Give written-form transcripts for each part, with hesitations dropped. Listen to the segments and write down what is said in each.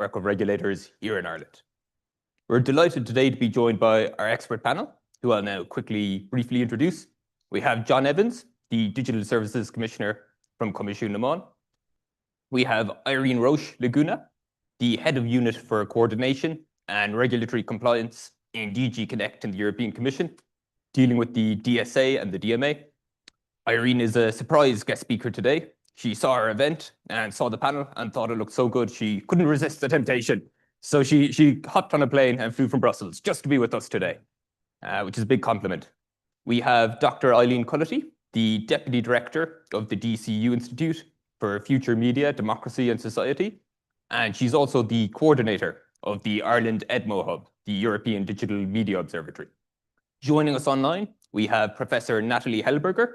network of regulators here in Ireland. We're delighted today to be joined by our expert panel, who I'll now briefly introduce. We have John Evans, the Digital Services Commissioner from Coimisiún Meán. We have Irene Roche Laguna, the Head of Unit for Coordination and Regulatory Compliance in DG Connect in the European Commission, dealing with the DSA and the DMA. Irene is a surprise guest speaker today. She saw our event and saw the panel and thought it looked so good she couldn't resist the temptation. So she hopped on a plane and flew from Brussels just to be with us today, which is a big compliment. We have Dr. Eileen Cullity, the Deputy Director of the DCU Institute for Future Media, Democracy and Society. And she's also the coordinator of the Ireland EDMO Hub, the European Digital Media Observatory. Joining us online, we have Professor Nathalie Hellberger,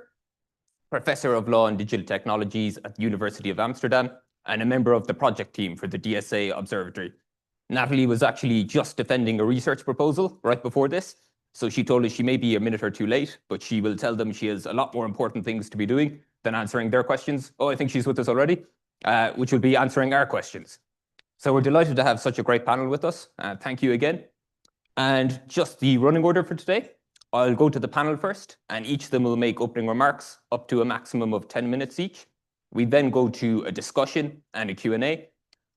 Professor of Law and Digital Technologies at the University of Amsterdam, and a member of the project team for the DSA Observatory. Nathalie was actually just defending a research proposal right before this, so she told us she may be a minute or two late, but she will tell them she has a lot more important things to be doing than answering their questions. Oh, I think she's with us already, which will be answering our questions. So we're delighted to have such a great panel with us. Thank you again. And just the running order for today. I'll go to the panel first, and each of them will make opening remarks up to a maximum of 10 minutes each. We then go to a discussion and a Q&A.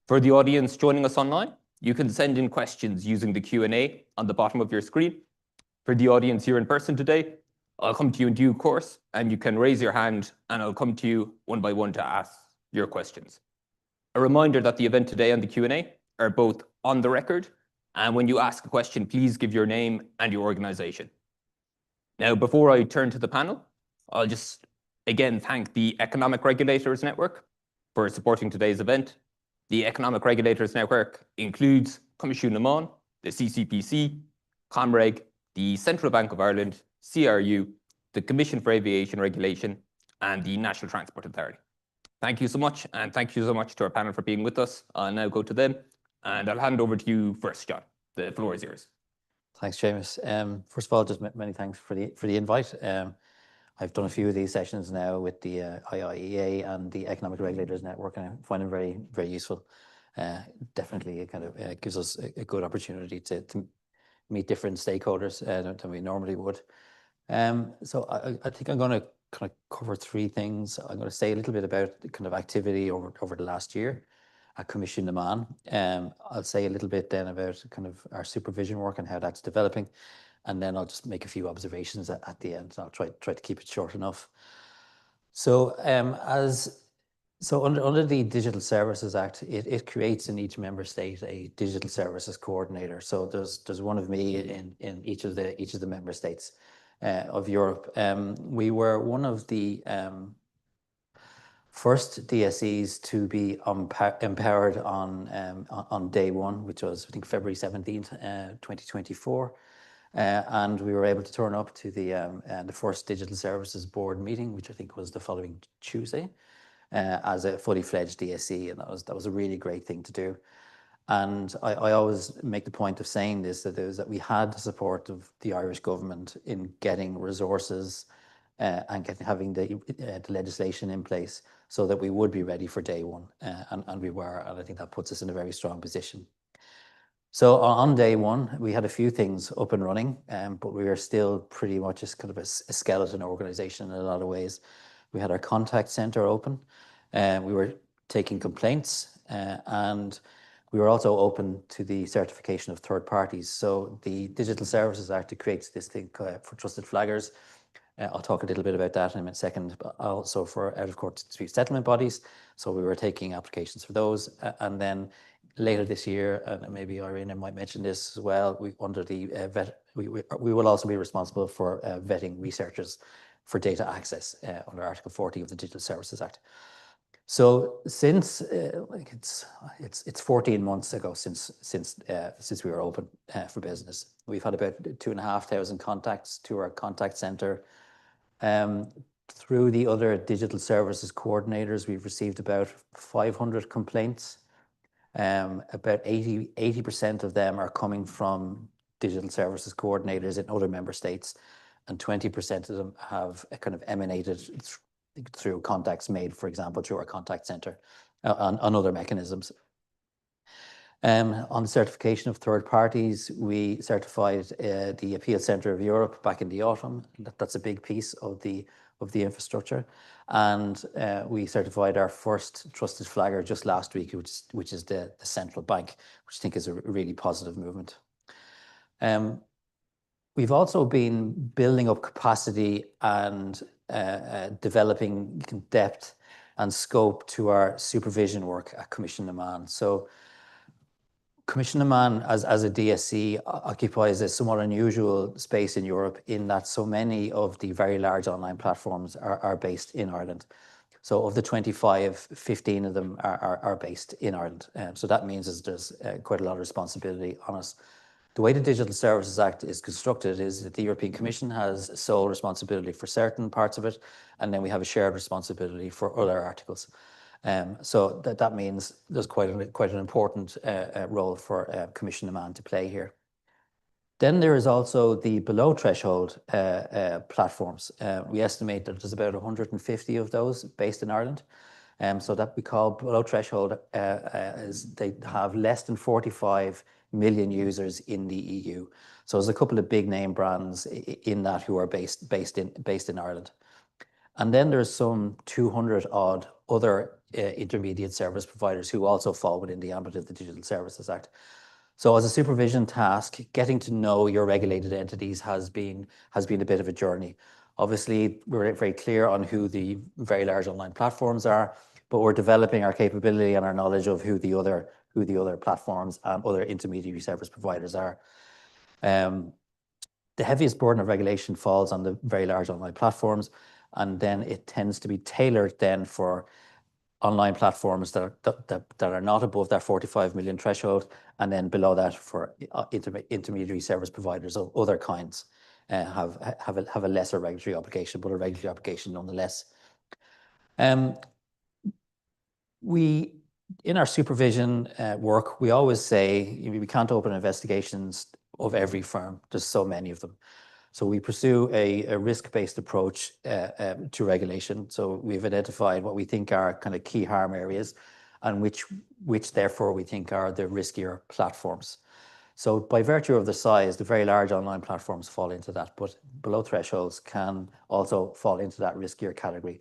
For the audience joining us online, you can send in questions using the Q&A on the bottom of your screen. For the audience here in person today, I'll come to you in due course, and you can raise your hand, and I'll come to you one by one to ask your questions. A reminder that the event today and the Q&A are both on the record, and when you ask a question, please give your name and your organization. Now, before I turn to the panel, I'll just again thank the Economic Regulators Network for supporting today's event. The Economic Regulators Network includes Coimisiún Meán, the CCPC, Comreg, the Central Bank of Ireland, CRU, the Commission for Aviation Regulation, and the National Transport Authority. Thank you so much, and thank you so much to our panel for being with us. I'll now go to them, and I'll hand over to you first, John. The floor is yours. Thanks, Seamus. First of all, just many thanks for the invite. I've done a few of these sessions now with the IIEA and the Economic Regulators Network, and I find them very, very useful. Definitely, it kind of gives us a good opportunity to meet different stakeholders than we normally would. So I think I'm going to kind of cover three things. I'm going to say a little bit about the kind of activity over the last year at Coimisiún Meán. I'll say a little bit then about kind of our supervision work and how that's developing, and then I'll just make a few observations at the end. I'll try to keep it short enough. So under the Digital Services Act, it creates in each member state a digital services coordinator. So there's one of me in each of the member states of Europe. We were one of the first DSEs to be empowered on day one, which was, I think, February 17th, 2024. And we were able to turn up to the first Digital Services Board meeting, which I think was the following Tuesday, as a fully fledged DSE. And that was a really great thing to do. And I always make the point of saying this, that we had the support of the Irish government in getting resources and having the legislation in place so that we would be ready for day one, and we were, and I think that puts us in a very strong position. So on day one, we had a few things up and running, but we were still pretty much just kind of a skeleton organization in a lot of ways. We had our contact center open, we were taking complaints, and we were also open to the certification of third parties. So the Digital Services Act creates this thing for trusted flaggers. I'll talk a little bit about that in a second, but also for out-of-court dispute settlement bodies. So we were taking applications for those. And then later this year, and maybe Irene might mention this as well, we will also be responsible for vetting researchers for data access under Article 40 of the Digital Services Act. So since it's 14 months ago since we were open for business, we've had about 2,500 contacts to our contact center. Through the other digital services coordinators, we've received about 500 complaints. About 80% of them are coming from digital services coordinators in other member states, and 20% of them have kind of emanated through contacts made, for example, through our contact center on other mechanisms. On the certification of third parties, we certified the Appeal Centre of Europe back in the autumn. That's a big piece of the infrastructure. And we certified our first trusted flagger just last week, which is the central bank, which I think is a really positive movement. We've also been building up capacity and developing depth and scope to our supervision work at Coimisiún Meán. So Coimisiún Meán as a DSC occupies a somewhat unusual space in Europe in that so many of the very large online platforms are based in Ireland. So of the 25, 15 of them are based in Ireland. So that means there's quite a lot of responsibility on us. The way the Digital Services Act is constructed is that the European Commission has sole responsibility for certain parts of it, and then we have a shared responsibility for other articles. So that means there's quite an important role for Coimisiún Meán to play here. Then there is also the below threshold platforms. We estimate that there's about 150 of those based in Ireland. So that we call below threshold is they have less than 45 million users in the EU. So there's a couple of big name brands in that who are based in Ireland. And then there's some 200 odd other intermediate service providers who also fall within the ambit of the Digital Services Act. So as a supervision task, getting to know your regulated entities has been a bit of a journey. Obviously, we're very clear on who the very large online platforms are, but we're developing our capability and our knowledge of who the other platforms and other intermediary service providers are. The heaviest burden of regulation falls on the very large online platforms, and then it tends to be tailored then for online platforms that are not above that 45 million threshold, and then below that for intermediary service providers of other kinds have a lesser regulatory obligation, but a regulatory obligation nonetheless. In our supervision work, we always say we can't open investigations of every firm. There's so many of them. So we pursue a risk-based approach to regulation. So we've identified what we think are kind of key harm areas and which therefore we think are the riskier platforms. So by virtue of the size, the very large online platforms fall into that, but below thresholds can also fall into that riskier category.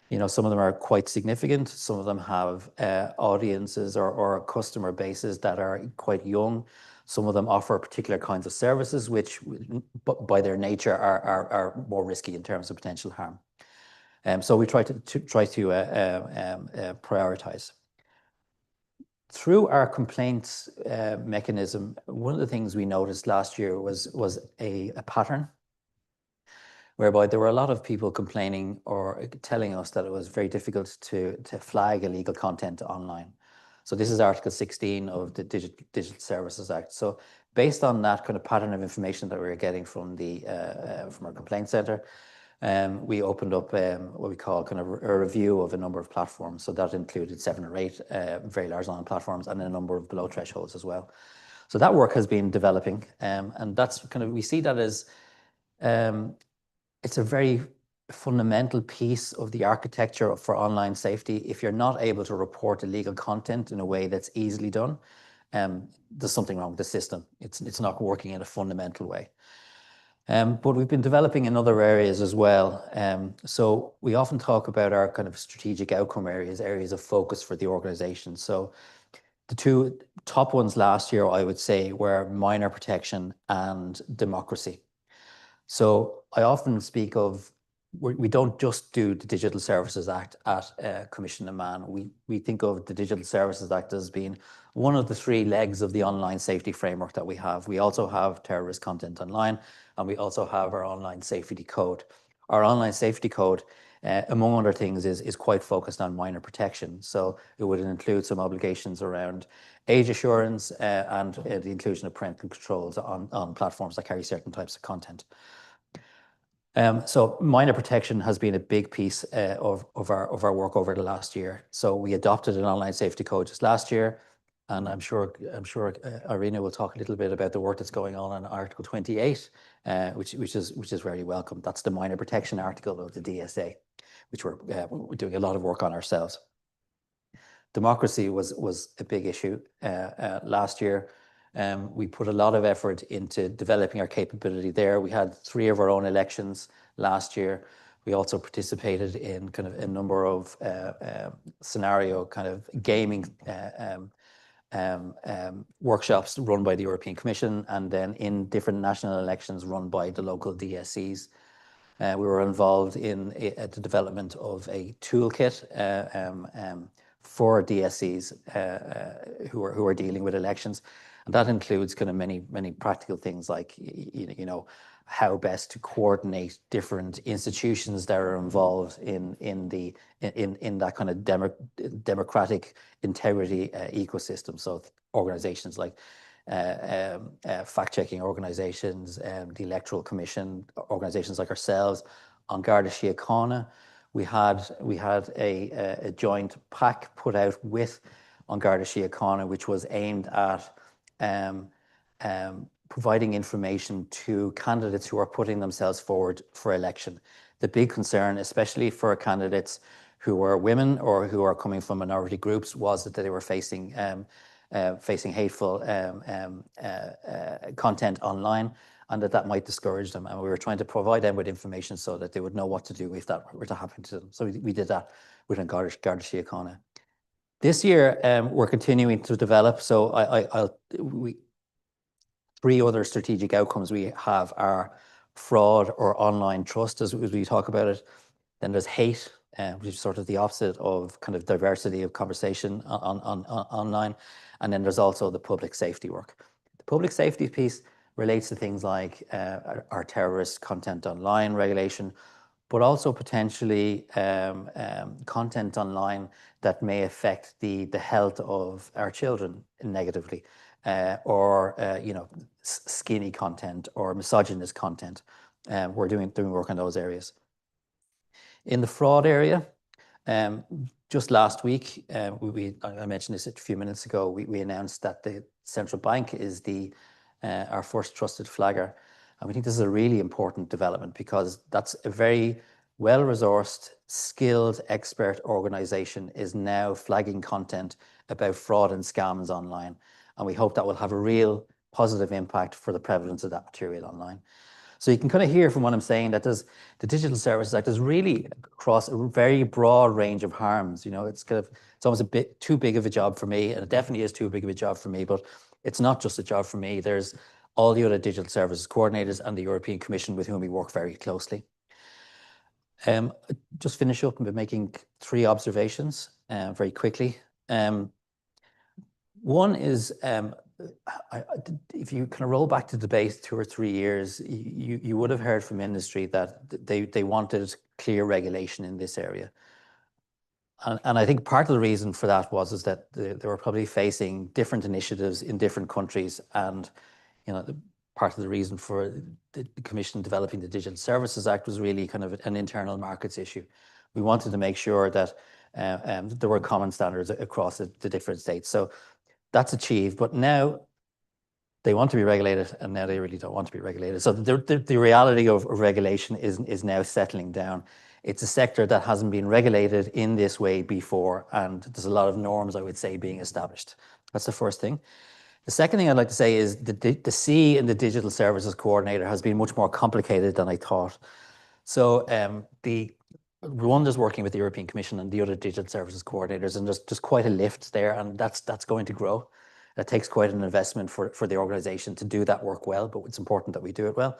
You know, some of them are quite significant. Some of them have audiences or customer bases that are quite young. Some of them offer particular kinds of services, which by their nature are more risky in terms of potential harm. So we try to prioritize. Through our complaints mechanism, one of the things we noticed last year was a pattern whereby there were a lot of people complaining or telling us that it was very difficult to flag illegal content online. So this is Article 16 of the Digital Services Act. So based on that kind of pattern of information that we were getting from our complaint centre, we opened up what we call kind of a review of a number of platforms. So that included 7 or 8 very large online platforms and a number of below thresholds as well. So that work has been developing, and that's kind of, we see that as it's a very fundamental piece of the architecture for online safety. If you're not able to report illegal content in a way that's easily done, there's something wrong with the system. It's not working in a fundamental way. But we've been developing in other areas as well. So we often talk about our kind of strategic outcome areas of focus for the organization. So the 2 top ones last year, I would say, were minor protection and democracy. So I often speak of, we don't just do the Digital Services Act at Coimisiún Meán. We think of the Digital Services Act as being one of the 3 legs of the online safety framework that we have. We also have terrorist content online, and we also have our online safety code. Our online safety code, among other things, is quite focused on minor protection. So it would include some obligations around age assurance and the inclusion of parental controls on platforms that carry certain types of content. So minor protection has been a big piece of our work over the last year. So we adopted an online safety code just last year, and I'm sure Irina will talk a little bit about the work that's going on Article 28, which is very welcome. That's the minor protection article of the DSA, which we're doing a lot of work on ourselves. Democracy was a big issue last year. We put a lot of effort into developing our capability there. We had 3 of our own elections last year. We also participated in kind of a number of scenario kind of gaming workshops run by the European Commission, and then in different national elections run by the local DSCs. We were involved in the development of a toolkit for DSCs who are dealing with elections. And that includes kind of many practical things like, you know, how best to coordinate different institutions that are involved in that kind of democratic integrity ecosystem. So organizations like fact-checking organizations, the Electoral Commission, organizations like ourselves, on Garda Síochána. We had a joint pack put out with on Garda Síochána, which was aimed at providing information to candidates who are putting themselves forward for election. The big concern, especially for candidates who are women or who are coming from minority groups, was that they were facing hateful content online, and that might discourage them. And we were trying to provide them with information so that they would know what to do if that were to happen to them. So we did that with Garda Síochána. This year, we're continuing to develop. So 3 other strategic outcomes we have are fraud or online trust, as we talk about it. Then there's hate, which is sort of the opposite of kind of diversity of conversation online. And then there's also the public safety work. The public safety piece relates to things like our terrorist content online regulation, but also potentially content online that may affect the health of our children negatively, or you know, skinny content or misogynist content. We're doing work on those areas. In the fraud area, just last week, I mentioned this a few minutes ago, we announced that the central bank is our first trusted flagger. And we think this is a really important development because that's a very well-resourced, skilled, expert organization is now flagging content about fraud and scams online. And we hope that will have a real positive impact for the prevalence of that material online. So you can kind of hear from what I'm saying that the Digital Services Act is really across a very broad range of harms. You know, it's almost a bit too big of a job for me, and it definitely is too big of a job for me, but it's not just a job for me. There's all the other digital services coordinators and the European Commission with whom we work very closely. Just finish up by making 3 observations very quickly. One is, if you kind of roll back to debate 2 or 3 years, you would have heard from industry that they wanted clear regulation in this area. And I think part of the reason for that is that they were probably facing different initiatives in different countries. And, you know, part of the reason for the Commission developing the Digital Services Act was really kind of an internal markets issue. We wanted to make sure that there were common standards across the different states. So that's achieved, but now they want to be regulated, and now they really don't want to be regulated. So the reality of regulation is now settling down. It's a sector that hasn't been regulated in this way before, and there's a lot of norms, I would say, being established. That's the first thing. The second thing I'd like to say is the C in the Digital Services Coordinator has been much more complicated than I thought. So Rwanda's working with the European Commission and the other digital services coordinators, and there's quite a lift there, and that's going to grow. It takes quite an investment for the organization to do that work well, but it's important that we do it well.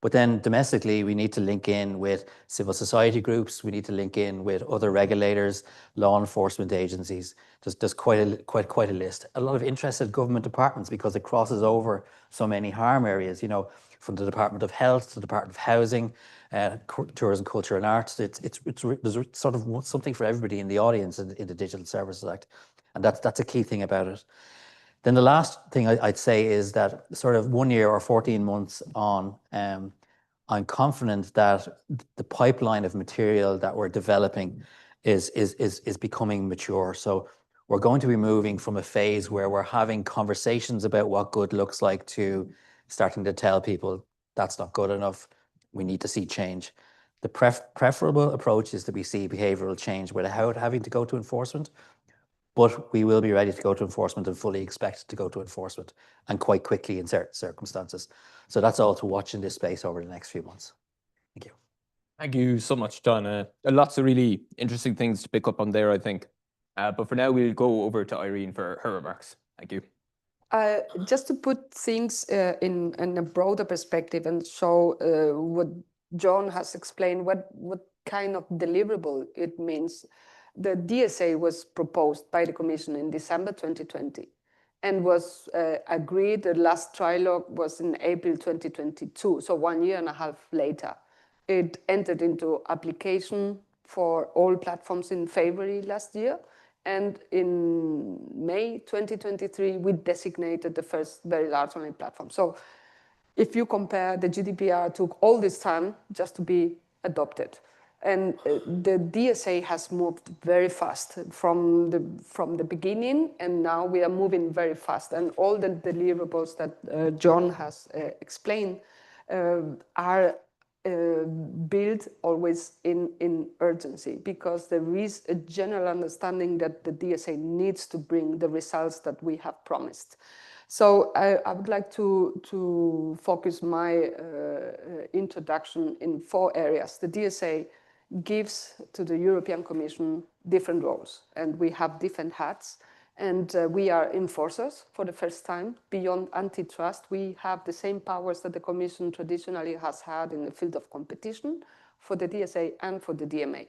But then domestically, we need to link in with civil society groups. We need to link in with other regulators, law enforcement agencies. There's quite a list. A lot of interested government departments because it crosses over so many harm areas. You know, from the Department of Health to the Department of Housing, Tourism, Culture and Arts. There's sort of something for everybody in the audience in the Digital Services Act, and that's a key thing about it. Then the last thing I'd say is that sort of 1 year or 14 months on, I'm confident that the pipeline of material that we're developing is becoming mature. So we're going to be moving from a phase where we're having conversations about what good looks like to starting to tell people that's not good enough. We need to see change. The preferable approach is that we see behavioral change without having to go to enforcement. but we will be ready to go to enforcement and fully expect to go to enforcement, and quite quickly in certain circumstances. So that's all to watch in this space over the next few months. Thank you. Thank you so much, John. Lots of really interesting things to pick up on there, I think. But for now, we'll go over to Irene for her remarks. Thank you. Just to put things in a broader perspective and show what John has explained, what kind of deliverable it means. The DSA was proposed by the Commission in December 2020 and was agreed. The last trilogue was in April 2022, so 1.5 years later. It entered into application for all platforms in February last year. And in May 2023, we designated the first very large online platform. So if you compare, the GDPR took all this time just to be adopted. And the DSA has moved very fast from the beginning, and now we are moving very fast. And all the deliverables that John has explained are built always in urgency, because there is a general understanding that the DSA needs to bring the results that we have promised. So I would like to focus my introduction in 4 areas. The DSA gives to the European Commission different roles, and we have different hats. And we are enforcers for the first time. Beyond antitrust, we have the same powers that the Commission traditionally has had in the field of competition for the DSA and for the DMA.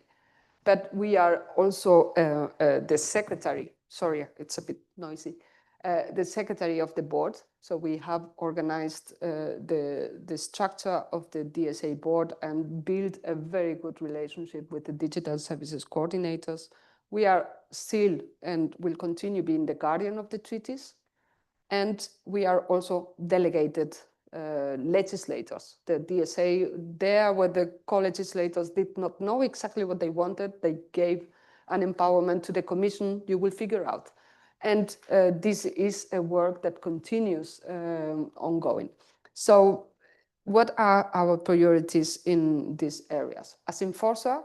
But we are also the secretary, sorry, it's a bit noisy, the secretary of the board. So we have organized the structure of the DSA board and built a very good relationship with the digital services coordinators. We are still and will continue being the guardian of the treaties. And we are also delegated legislators. The DSA, there where the co-legislators did not know exactly what they wanted, they gave an empowerment to the Commission, you will figure out. And this is a work that continues ongoing. So what are our priorities in these areas? As enforcer,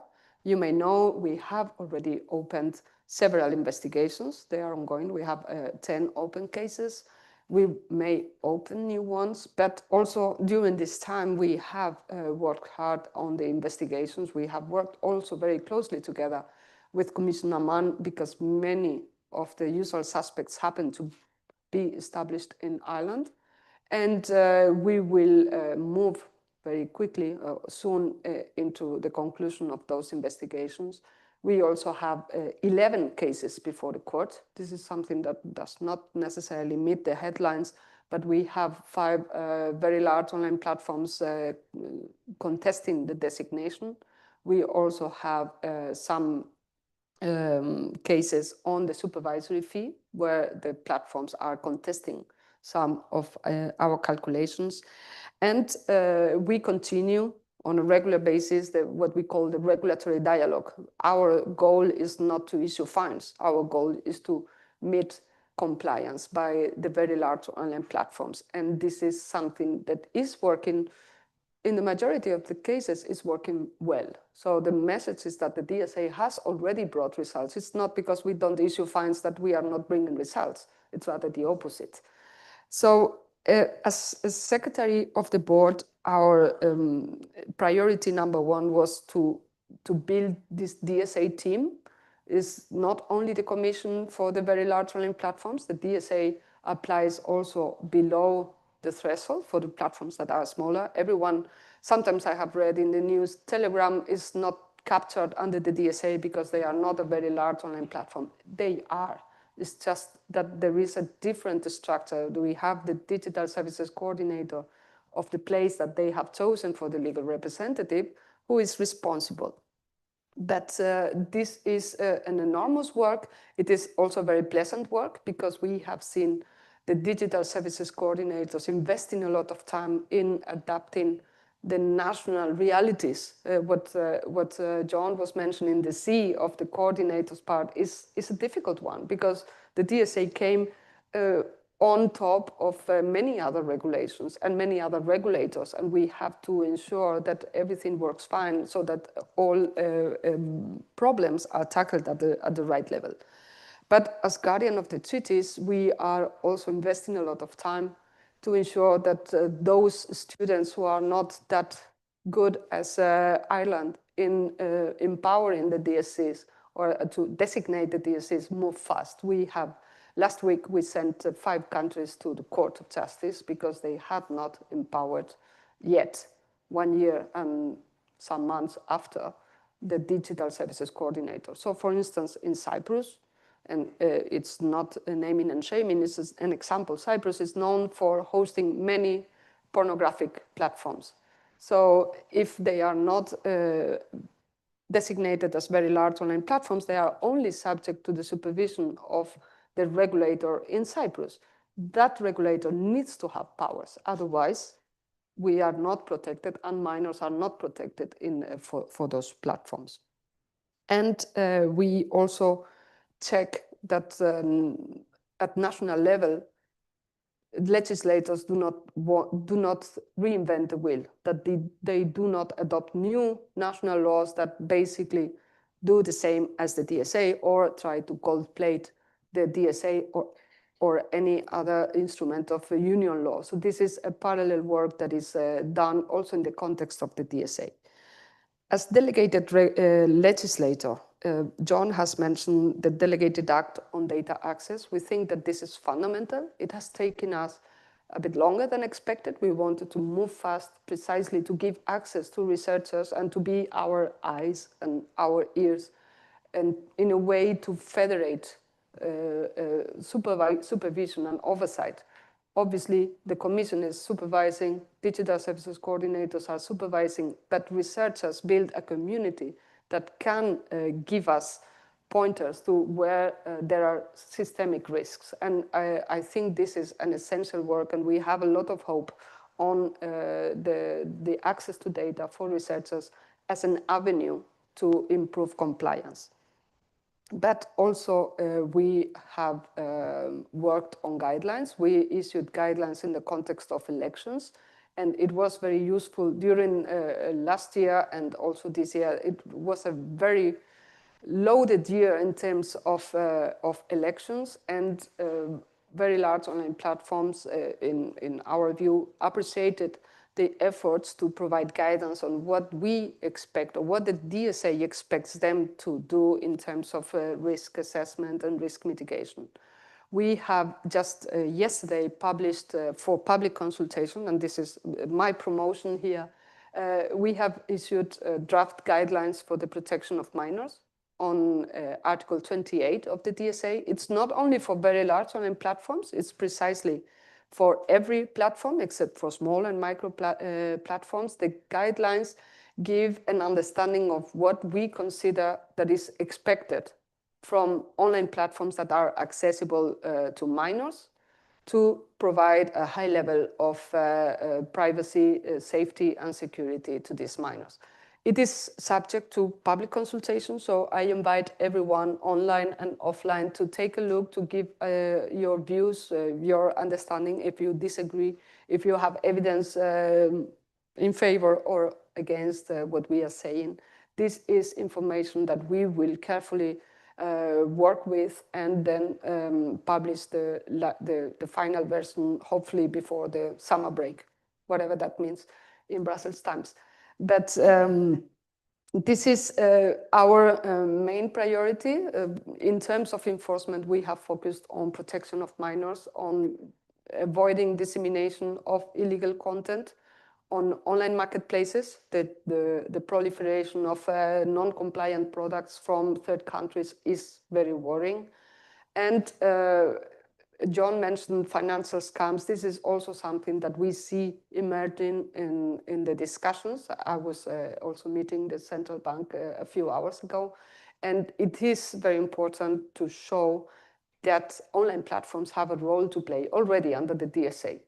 you may know we have already opened several investigations. They are ongoing. We have 10 open cases. We may open new ones, but also during this time, we have worked hard on the investigations. We have worked also very closely together with Commissioner Meán, because many of the usual suspects happen to be established in Ireland. And we will move very quickly, soon, into the conclusion of those investigations. We also have 11 cases before the court. This is something that does not necessarily meet the headlines, but we have 5 very large online platforms contesting the designation. We also have some cases on the supervisory fee, where the platforms are contesting some of our calculations. And we continue on a regular basis what we call the regulatory dialogue. Our goal is not to issue fines. Our goal is to meet compliance by the very large online platforms. And this is something that is working, in the majority of the cases, is working well. So the message is that the DSA has already brought results. It's not because we don't issue fines that we are not bringing results. It's rather the opposite. So as secretary of the board, our priority number 1 was to build this DSA team. Is not only the Commission for the very large online platforms. The DSA applies also below the threshold for the platforms that are smaller. Everyone, sometimes I have read in the news, Telegram is not captured under the DSA because they are not a very large online platform. They are. It's just that there is a different structure. We have the digital services coordinator of the place that they have chosen for the legal representative, who is responsible. But this is an enormous work. It is also very pleasant work, because we have seen the digital services coordinators investing a lot of time in adapting the national realities. What John was mentioning, the C of the coordinators part is a difficult one, because the DSA came on top of many other regulations and many other regulators, and we have to ensure that everything works fine, so that all problems are tackled at the right level. But as guardian of the treaties, we are also investing a lot of time to ensure that those students who are not that good as Ireland in empowering the DSCs or to designate the DSCs move fast. Last week we sent 5 countries to the Court of Justice because they had not empowered yet, 1 year and some months after the Digital Services Coordinator. So for instance, in Cyprus, and it's not a naming and shaming, it's an example. Cyprus is known for hosting many pornographic platforms. So if they are not designated as very large online platforms, they are only subject to the supervision of the regulator in Cyprus. That regulator needs to have powers. Otherwise, we are not protected and minors are not protected for those platforms. And we also check that at national level, legislators do not reinvent the wheel, that they do not adopt new national laws that basically do the same as the DSA or try to gold-plate the DSA or any other instrument of a union law. So this is a parallel work that is done also in the context of the DSA. As delegated legislator, John has mentioned the Delegated Act on Data Access. We think that this is fundamental. It has taken us a bit longer than expected. We wanted to move fast precisely to give access to researchers and to be our eyes and our ears, and in a way to federate supervision and oversight. Obviously, the Commission is supervising, digital services coordinators are supervising, but researchers build a community that can give us pointers to where there are systemic risks. And I think this is an essential work, and we have a lot of hope on the access to data for researchers as an avenue to improve compliance. But also, we have worked on guidelines. We issued guidelines in the context of elections, and it was very useful during last year and also this year. It was a very loaded year in terms of elections, and very large online platforms, in our view, appreciated the efforts to provide guidance on what we expect or what the DSA expects them to do in terms of risk assessment and risk mitigation. We have just yesterday published for public consultation, and this is my promotion here, we have issued draft guidelines for the protection of minors on Article 28 of the DSA. It's not only for very large online platforms, it's precisely for every platform except for small and micro platforms. The guidelines give an understanding of what we consider that is expected from online platforms that are accessible to minors, to provide a high level of privacy, safety, and security to these minors. It is subject to public consultation, so I invite everyone online and offline to take a look, to give your views, your understanding, if you disagree, if you have evidence in favor or against what we are saying. This is information that we will carefully work with and then publish the final version, hopefully before the summer break, whatever that means in Brussels times. But this is our main priority. In terms of enforcement, we have focused on protection of minors, on avoiding dissemination of illegal content, on online marketplaces. The proliferation of non-compliant products from third countries is very worrying. And John mentioned financial scams. This is also something that we see emerging in the discussions. I was also meeting the central bank a few hours ago, and it is very important to show that online platforms have a role to play already under the DSA.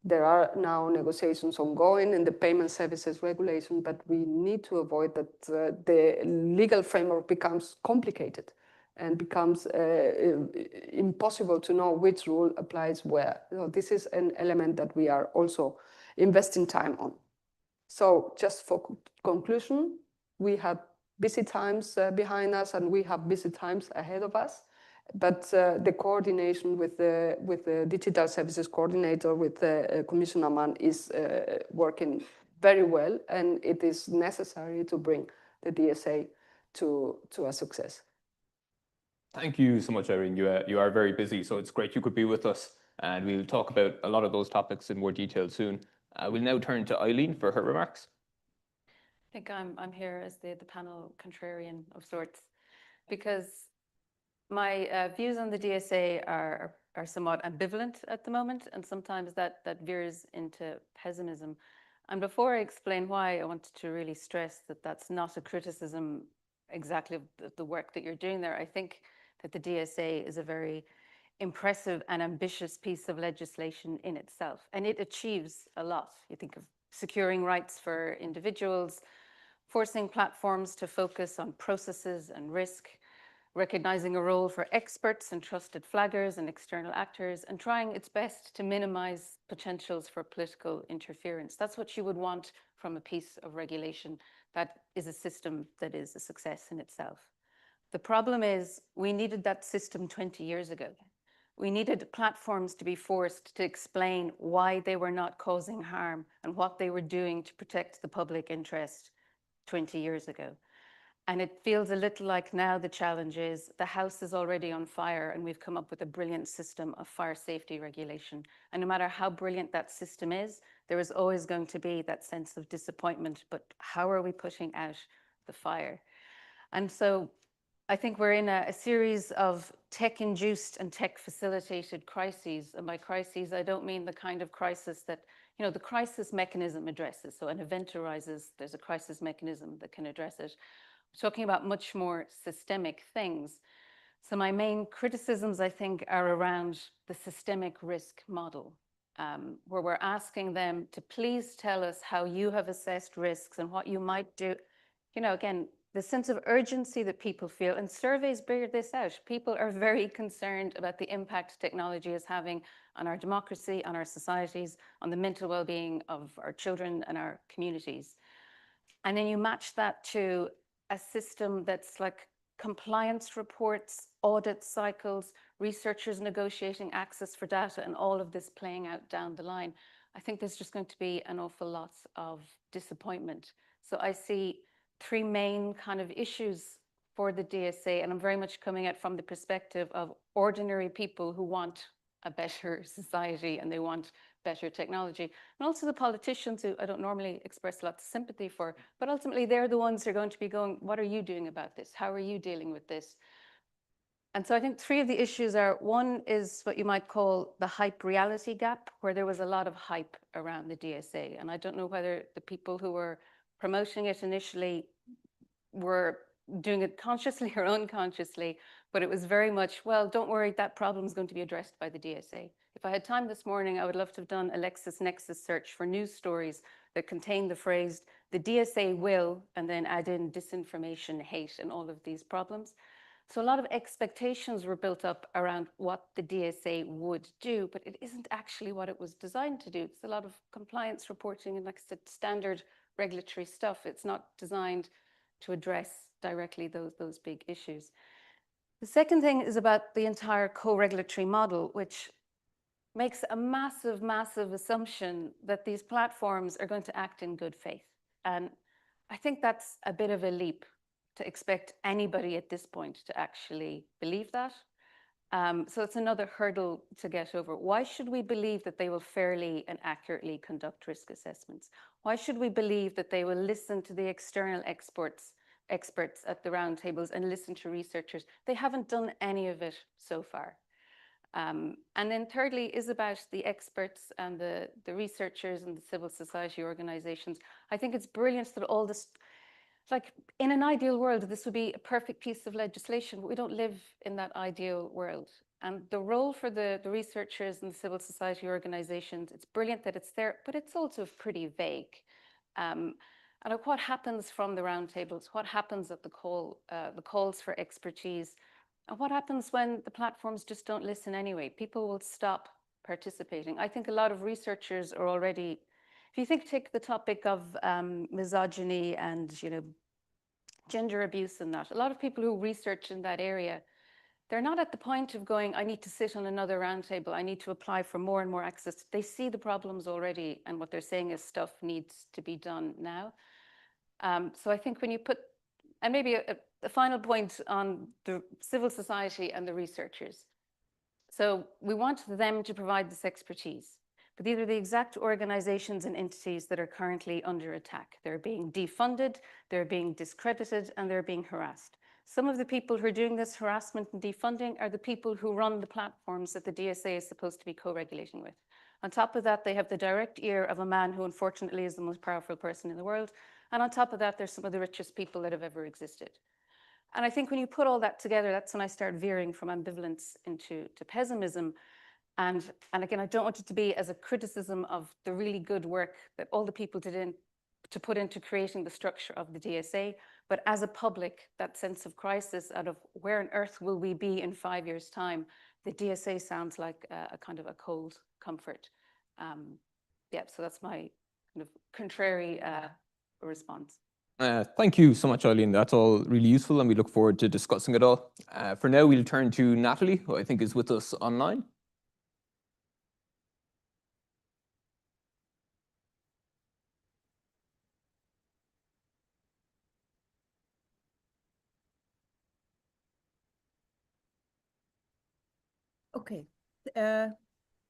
There are now negotiations ongoing in the payment services regulation, but we need to avoid that the legal framework becomes complicated and becomes impossible to know which rule applies where. So this is an element that we are also investing time on. So just for conclusion, we have busy times behind us, and we have busy times ahead of us. But the coordination with the digital services coordinator, with Commissioner Meán, is working very well, and it is necessary to bring the DSA to a success. Thank you so much, Irene. You are very busy, so it's great you could be with us, and we'll talk about a lot of those topics in more detail soon. We'll now turn to Eileen for her remarks. I think I'm here as the panel contrarian of sorts, because my views on the DSA are somewhat ambivalent at the moment, and sometimes that veers into pessimism. And before I explain why, I wanted to really stress that that's not a criticism exactly of the work that you're doing there. I think that the DSA is a very impressive and ambitious piece of legislation in itself, and it achieves a lot. You think of securing rights for individuals, forcing platforms to focus on processes and risk, recognizing a role for experts and trusted flaggers and external actors, and trying its best to minimize potentials for political interference. That's what you would want from a piece of regulation that is a system that is a success in itself. The problem is we needed that system 20 years ago. We needed platforms to be forced to explain why they were not causing harm and what they were doing to protect the public interest 20 years ago. And it feels a little like now the challenge is the house is already on fire, and we've come up with a brilliant system of fire safety regulation. And no matter how brilliant that system is, there is always going to be that sense of disappointment, but how are we putting out the fire? And so I think we're in a series of tech-induced and tech-facilitated crises. And by crises, I don't mean the kind of crisis that, you know, the crisis mechanism addresses. So an event arises, there's a crisis mechanism that can address it. We're talking about much more systemic things. So my main criticisms, I think, are around the systemic risk model, where we're asking them to please tell us how you have assessed risks and what you might do. You know, again, the sense of urgency that people feel, and surveys bear this out. People are very concerned about the impact technology is having on our democracy, on our societies, on the mental well-being of our children and our communities. And then you match that to a system that's like compliance reports, audit cycles, researchers negotiating access for data, and all of this playing out down the line. I think there's just going to be an awful lot of disappointment. So I see three main kind of issues for the DSA, and I'm very much coming at from the perspective of ordinary people who want a better society and they want better technology, and also the politicians who I don't normally express a lot of sympathy for, but ultimately they're the ones who are going to be going, what are you doing about this? How are you dealing with this? And so I think three of the issues are, one is what you might call the hype reality gap, where there was a lot of hype around the DSA. And I don't know whether the people who were promoting it initially were doing it consciously or unconsciously, but it was very much, well, don't worry, that problem is going to be addressed by the DSA. If I had time this morning, I would love to have done a LexisNexis search for news stories that contain the phrase, the DSA will, and then add in disinformation, hate, and all of these problems. So a lot of expectations were built up around what the DSA would do, but it isn't actually what it was designed to do. It's a lot of compliance reporting and like I said, standard regulatory stuff. It's not designed to address directly those big issues. The second thing is about the entire co-regulatory model, which makes a massive, massive assumption that these platforms are going to act in good faith. And I think that's a bit of a leap to expect anybody at this point to actually believe that. So it's another hurdle to get over. Why should we believe that they will fairly and accurately conduct risk assessments? Why should we believe that they will listen to the external experts at the roundtables and listen to researchers? They haven't done any of it so far. And then thirdly is about the experts and the researchers and the civil society organizations. I think it's brilliant that all this, like in an ideal world, this would be a perfect piece of legislation, but we don't live in that ideal world. And the role for the researchers and the civil society organizations, it's brilliant that it's there, but it's also pretty vague. And what happens from the roundtables, what happens at the calls for expertise, and what happens when the platforms just don't listen anyway? People will stop participating. I think a lot of researchers are already, if you take the topic of misogyny and gender abuse and that, a lot of people who research in that area, they're not at the point of going, I need to sit on another roundtable, I need to apply for more and more access. They see the problems already, and what they're saying is stuff needs to be done now. So I think when you put, and maybe a final point on the civil society and the researchers. So we want them to provide this expertise, but these are the exact organizations and entities that are currently under attack. They're being defunded, they're being discredited, and they're being harassed. Some of the people who are doing this harassment and defunding are the people who run the platforms that the DSA is supposed to be co-regulating with. On top of that, they have the direct ear of a man who unfortunately is the most powerful person in the world. And on top of that, there's some of the richest people that have ever existed. And I think when you put all that together, that's when I start veering from ambivalence into pessimism. And again, I don't want it to be as a criticism of the really good work that all the people to put into creating the structure of the DSA, but as a public, that sense of crisis out of where on earth will we be in 5 years' time, the DSA sounds like a kind of a cold comfort. Yeah, so that's my kind of contrary response. Thank you so much, Eileen. That's all really useful, and we look forward to discussing it all. For now, we'll turn to Natalie, who I think is with us online. Okay.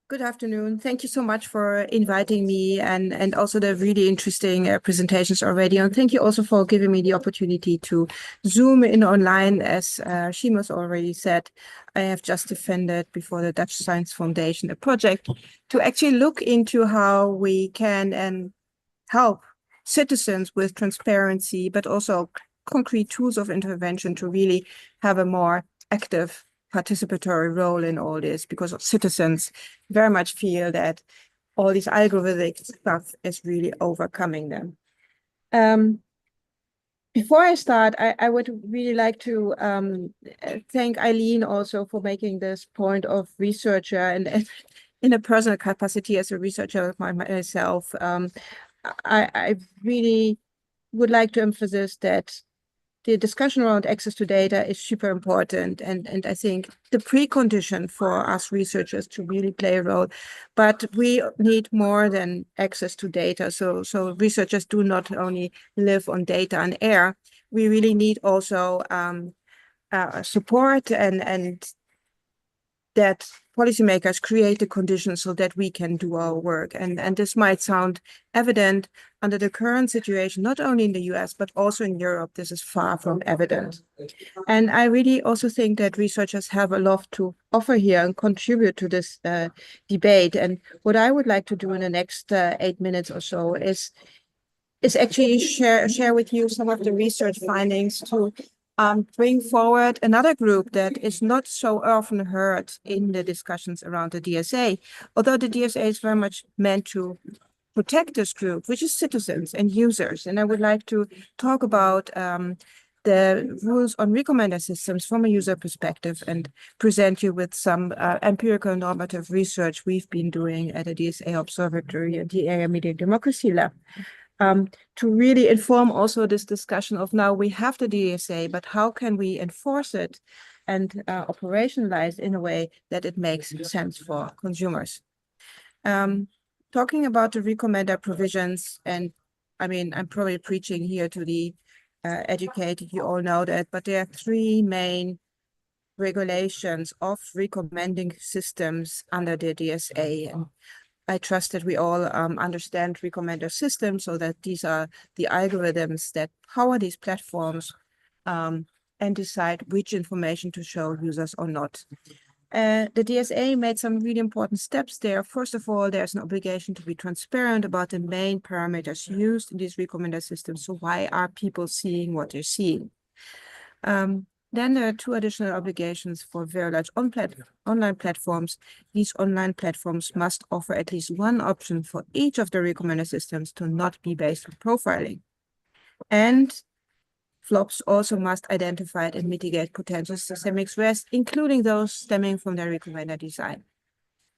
Good afternoon. Thank you so much for inviting me and also the really interesting presentations already. And thank you also for giving me the opportunity to Zoom in online. As Seamus already said, I have just defended before the Dutch Science Foundation a project to actually look into how we can help citizens with transparency, but also concrete tools of intervention to really have a more active participatory role in all this, because citizens very much feel that all these algorithmic stuff is really overcoming them. Before I start, I would really like to thank Eileen also for making this point of researcher, and in a personal capacity as a researcher myself, I really would like to emphasize that the discussion around access to data is super important, and I think the precondition for us researchers to really play a role. But we need more than access to data. So researchers do not only live on data and air. We really need also support and that policymakers create the conditions so that we can do our work. And this might sound evident under the current situation, not only in the US, but also in Europe. This is far from evident. And I really also think that researchers have a lot to offer here and contribute to this debate. And what I would like to do in the next 8 minutes or so is actually share with you some of the research findings to bring forward another group that is not so often heard in the discussions around the DSA, although the DSA is very much meant to protect this group, which is citizens and users. And I would like to talk about the rules on recommender systems from a user perspective and present you with some empirical normative research we've been doing at the DSA Observatory and the Area Media Democracy Lab. To really inform also this discussion of now we have the DSA, but how can we enforce it and operationalize in a way that it makes sense for consumers? Talking about the recommender provisions, and I mean, I'm probably preaching here to the educated, you all know that, but there are three main regulations of recommending systems under the DSA. And I trust that we all understand recommender systems, so that these are the algorithms that power these platforms and decide which information to show users or not. The DSA made some really important steps there. First of all, there's an obligation to be transparent about the main parameters used in these recommender systems. So why are people seeing what they're seeing? Then there are two additional obligations for very large online platforms. These online platforms must offer at least one option for each of the recommender systems to not be based on profiling. And flops also must identify and mitigate potential systemic threats, including those stemming from their recommender design.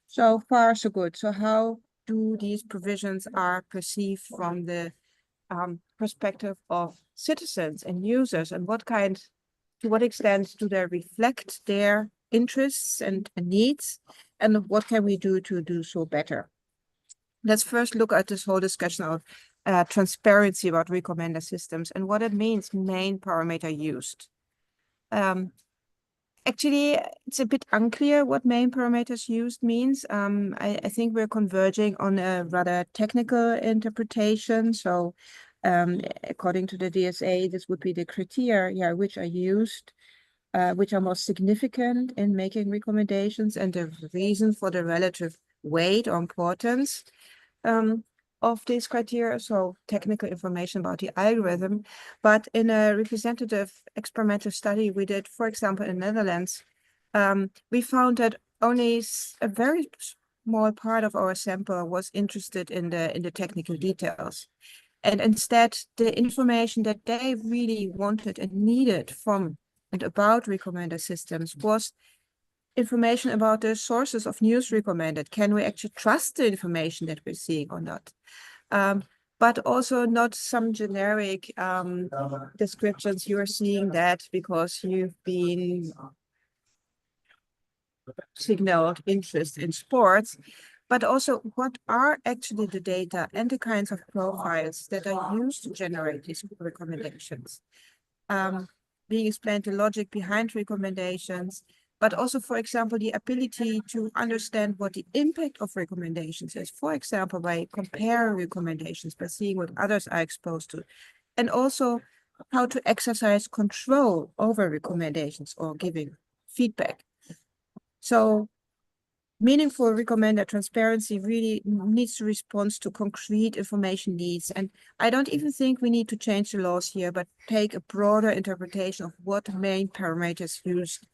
So far, so good. So how do these provisions are perceived from the perspective of citizens and users, and to what extent do they reflect their interests and needs, and what can we do to do so better. Let's first look at this whole discussion of transparency about recommender systems and what it means, main parameter used. Actually, it's a bit unclear what main parameters used means. I think we're converging on a rather technical interpretation. So according to the DSA, this would be the criteria which are used, which are most significant in making recommendations, and the reason for the relative weight or importance of these criteria, so technical information about the algorithm. But in a representative experimental study we did, for example, in the Netherlands, we found that only a very small part of our sample was interested in the technical details. And instead, the information that they really wanted and needed from and about recommender systems was information about the sources of news recommended. Can we actually trust the information that we're seeing or not? But also not some generic descriptions. You are seeing that because you've been signaled interest in sports, but also what are actually the data and the kinds of profiles that are used to generate these recommendations. Being explained the logic behind recommendations, but also, for example, the ability to understand what the impact of recommendations is, for example, by comparing recommendations, by seeing what others are exposed to, and also how to exercise control over recommendations or giving feedback. So meaningful recommender transparency really needs to respond to concrete information needs. And I don't even think we need to change the laws here, but take a broader interpretation of what main parameters used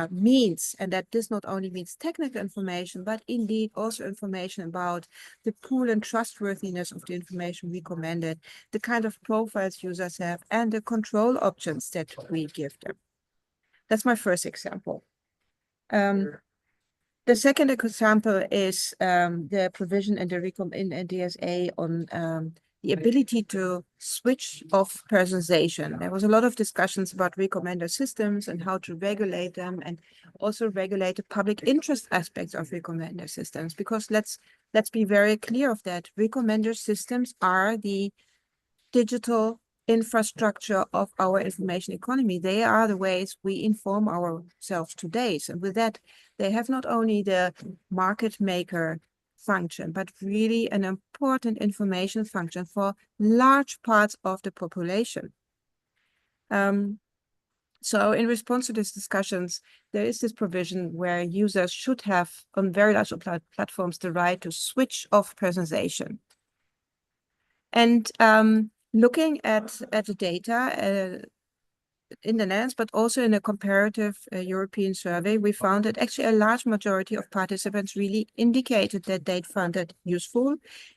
means, and that this not only means technical information, but indeed also information about the pool and trustworthiness of the information recommended, the kind of profiles users have, and the control options that we give them. That's my first example. The second example is the provision in the DSA on the ability to switch off personalization. There was a lot of discussions about recommender systems and how to regulate them, and also regulate the public interest aspects of recommender systems. Because let's be very clear of that. Recommender systems are the digital infrastructure of our information economy. They are the ways we inform ourselves today. And with that, they have not only the market maker function, but really an important information function for large parts of the population. So in response to these discussions, there is this provision where users should have on very large platforms the right to switch off personalization. And looking at the data in the Netherlands, but also in a comparative European survey, we found that actually a large majority of participants really indicated that they found it useful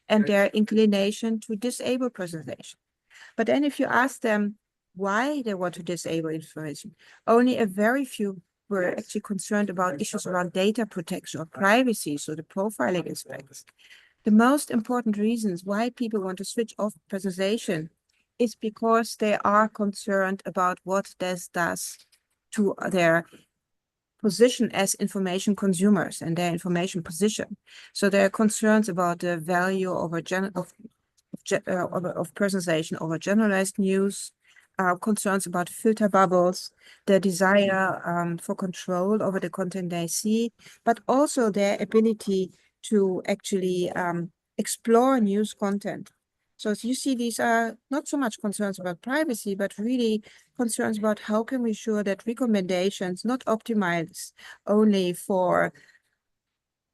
and their inclination to disable personalization. But then if you ask them why they want to disable information, only a very few were actually concerned about issues around data protection or privacy, so the profiling aspects. The most important reasons why people want to switch off personalization is because they are concerned about what this does to their position as information consumers and their information position. So there are concerns about the value of personalization over generalized news, concerns about filter bubbles, the desire for control over the content they see, but also their ability to actually explore news content. So as you see, these are not so much concerns about privacy, but really concerns about how can we ensure that recommendations not optimize only for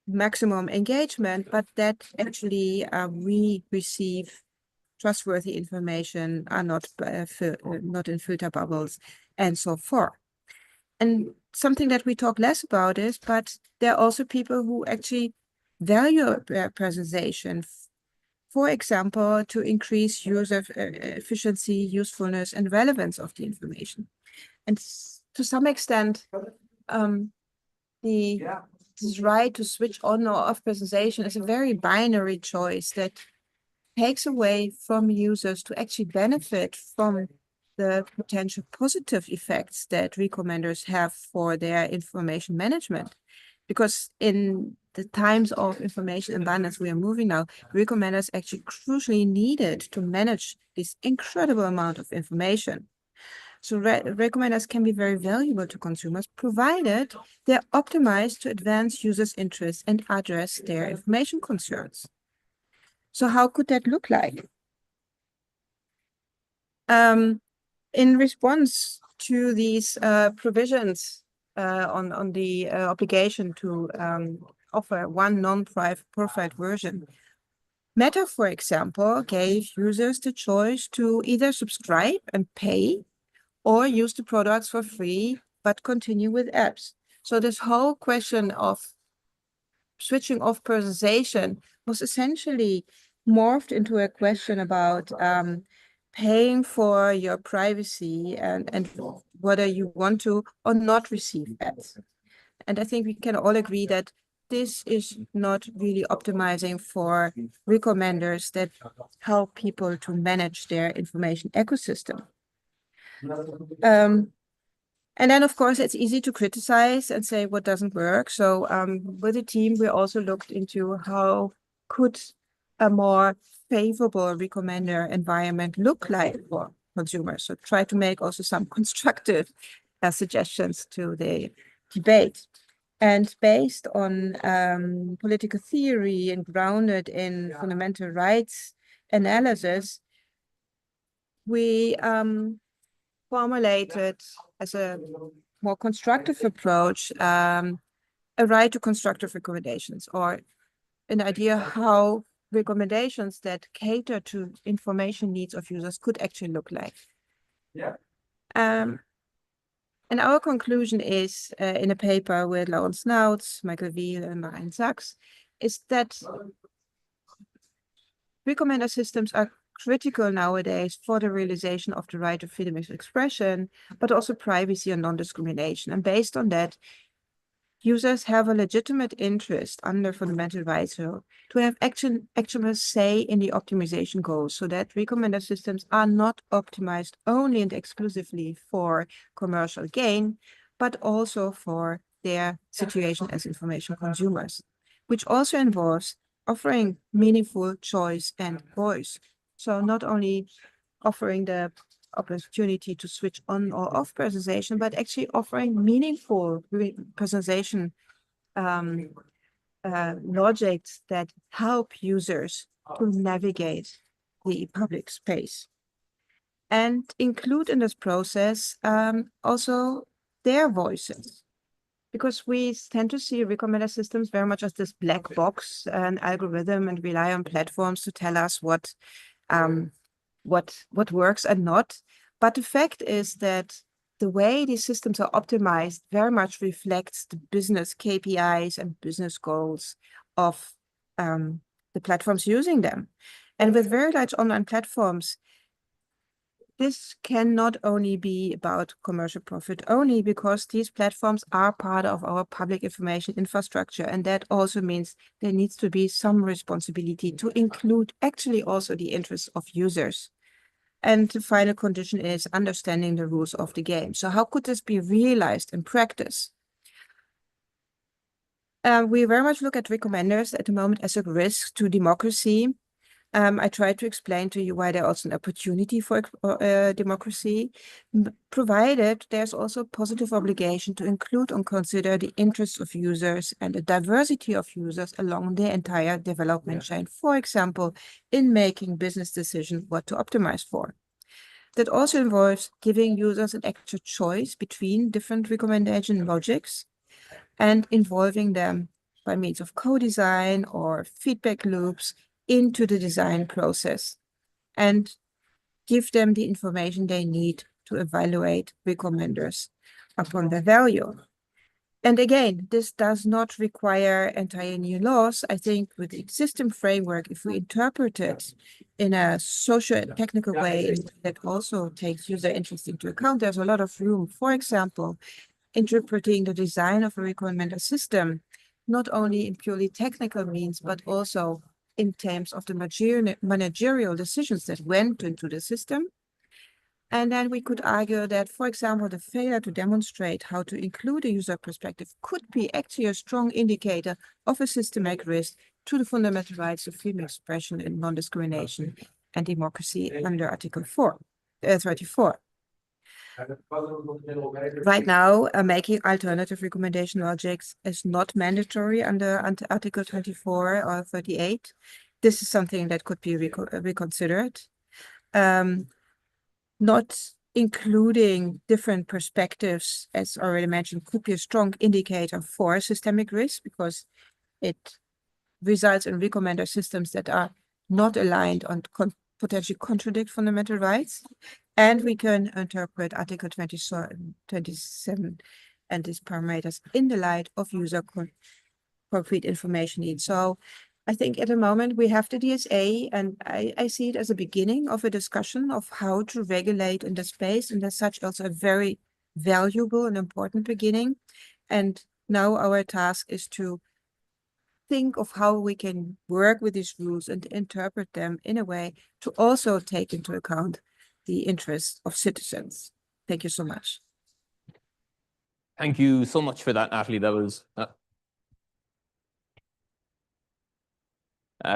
maximum engagement, but that actually we receive trustworthy information, are not in filter bubbles, and so forth. And something that we talk less about is, but there are also people who actually value personalization, for example, to increase user efficiency, usefulness, and relevance of the information. And to some extent, this right to switch on or off personalization is a very binary choice that takes away from users to actually benefit from the potential positive effects that recommenders have for their information management. Because in the times of information abundance we are moving now, recommenders actually crucially needed to manage this incredible amount of information. So recommenders can be very valuable to consumers, provided they're optimized to advance users' interests and address their information concerns. So how could that look like? In response to these provisions on the obligation to offer one non-profit version, Meta, for example, gave users the choice to either subscribe and pay or use the products for free, but continue with apps. So this whole question of switching off personalization was essentially morphed into a question about paying for your privacy and whether you want to or not receive ads. And I think we can all agree that this is not really optimizing for recommenders that help people to manage their information ecosystem. And then, of course, it's easy to criticize and say what doesn't work. So with the team, we also looked into how could a more favorable recommender environment look like for consumers. So try to make also some constructive suggestions to the debate. And based on political theory and grounded in fundamental rights analysis, we formulated as a more constructive approach a right to constructive recommendations, or an idea how recommendations that cater to information needs of users could actually look like. And our conclusion is, in a paper with Laurens Nauts, Michael Wiel, and Marijn Sachs, is that recommender systems are critical nowadays for the realization of the right of freedom of expression, but also privacy and non-discrimination. And based on that, users have a legitimate interest under fundamental rights to have actual say in the optimization goals, so that recommender systems are not optimized only and exclusively for commercial gain, but also for their situation as information consumers, which also involves offering meaningful choice and voice. So not only offering the opportunity to switch on or off personalization, but actually offering meaningful personalization logics that help users to navigate the public space. And include in this process also their voices. Because we tend to see recommender systems very much as this black box and algorithm, and rely on platforms to tell us what works and not. But the fact is that the way these systems are optimized very much reflects the business KPIs and business goals of the platforms using them. And with very large online platforms, this can not only be about commercial profit only, because these platforms are part of our public information infrastructure. And that also means there needs to be some responsibility to include actually also the interests of users. And the final condition is understanding the rules of the game. So how could this be realized in practice? We very much look at recommenders at the moment as a risk to democracy. I tried to explain to you why they're also an opportunity for democracy, provided there's also a positive obligation to include and consider the interests of users and the diversity of users along the entire development chain, for example, in making business decisions what to optimize for. That also involves giving users an actual choice between different recommendation logics and involving them by means of co-design or feedback loops into the design process, and give them the information they need to evaluate recommenders upon their value. And again, this does not require entire new laws. I think with the existing framework, if we interpret it in a social and technical way that also takes user interest into account, there's a lot of room. For example, interpreting the design of a recommender system, not only in purely technical means, but also in terms of the managerial decisions that went into the system. And then we could argue that, for example, the failure to demonstrate how to include a user perspective could be actually a strong indicator of a systemic risk to the fundamental rights of freedom of expression and non-discrimination and democracy under Article 34. Right now, making alternative recommendation logics is not mandatory under Article 24 or 38. This is something that could be reconsidered. Not including different perspectives, as already mentioned, could be a strong indicator for systemic risk because it results in recommender systems that are not aligned on potentially contradict fundamental rights. And we can interpret Article 27 and these parameters in the light of user concrete information needs. So I think at the moment we have the DSA, and I see it as a beginning of a discussion of how to regulate in the space, and as such also a very valuable and important beginning. And now our task is to think of how we can work with these rules and interpret them in a way to also take into account the interests of citizens. Thank you so much. Thank you so much for that, Natalie. That was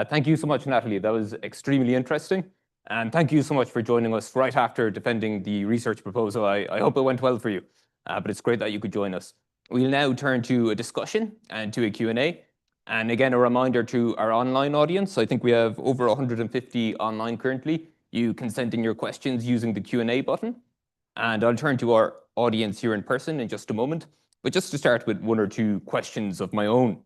thank you so much, Natalie. That was extremely interesting. And thank you so much for joining us right after defending the research proposal. I hope it went well for you, but it's great that you could join us. We'll now turn to a discussion and to a Q&A. And again, a reminder to our online audience. I think we have over 150 online currently. You can send in your questions using the Q&A button. And I'll turn to our audience here in person in just a moment. But just to start with one or two questions of my own.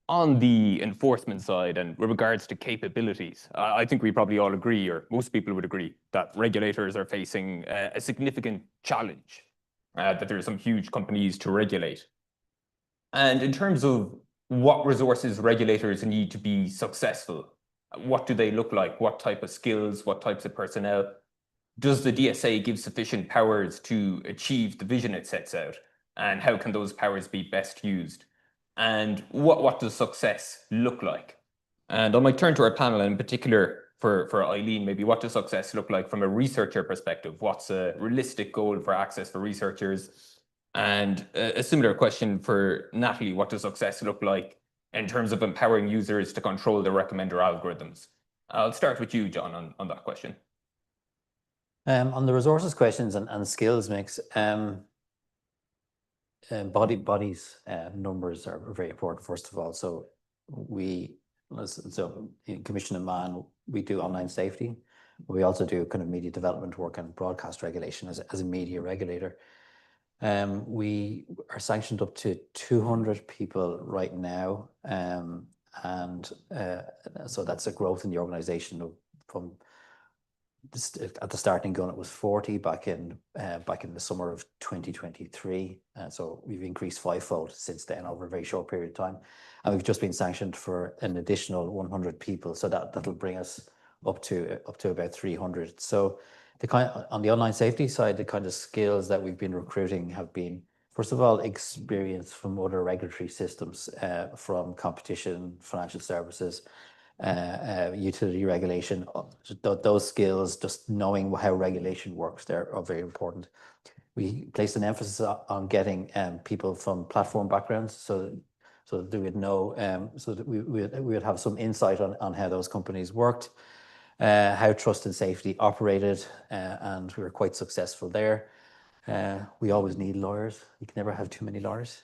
On the enforcement side and with regards to capabilities, I think we probably all agree, or most people would agree, that regulators are facing a significant challenge, that there are some huge companies to regulate. And in terms of what resources regulators need to be successful, what do they look like? What type of skills, what types of personnel? Does the DSA give sufficient powers to achieve the vision it sets out? And how can those powers be best used? And what does success look like? And I might turn to our panel, in particular for Eileen, maybe what does success look like from a researcher perspective? What's a realistic goal for access for researchers? And a similar question for Natalie, what does success look like in terms of empowering users to control the recommender algorithms? I'll start with you, John, on that question. On the resources questions and skills mix, bodies numbers are very important, first of all. So in Commission and Meán, we do online safety. We also do kind of media development work and broadcast regulation as a media regulator. We are sanctioned up to 200 people right now. So that's a growth in the organization from at the starting gun, it was 40 back in the summer of 2023. So we've increased fivefold since then over a very short period of time. And we've just been sanctioned for an additional 100 people. So that'll bring us up to about 300. So on the online safety side, the kind of skills that we've been recruiting have been, first of all, experience from other regulatory systems, from competition, financial services, utility regulation. Those skills, just knowing how regulation works, there are very important. We placed an emphasis on getting people from platform backgrounds, so that they would know, so that we would have some insight on how those companies worked, how trust and safety operated, and we were quite successful there. We always need lawyers. You can never have too many lawyers.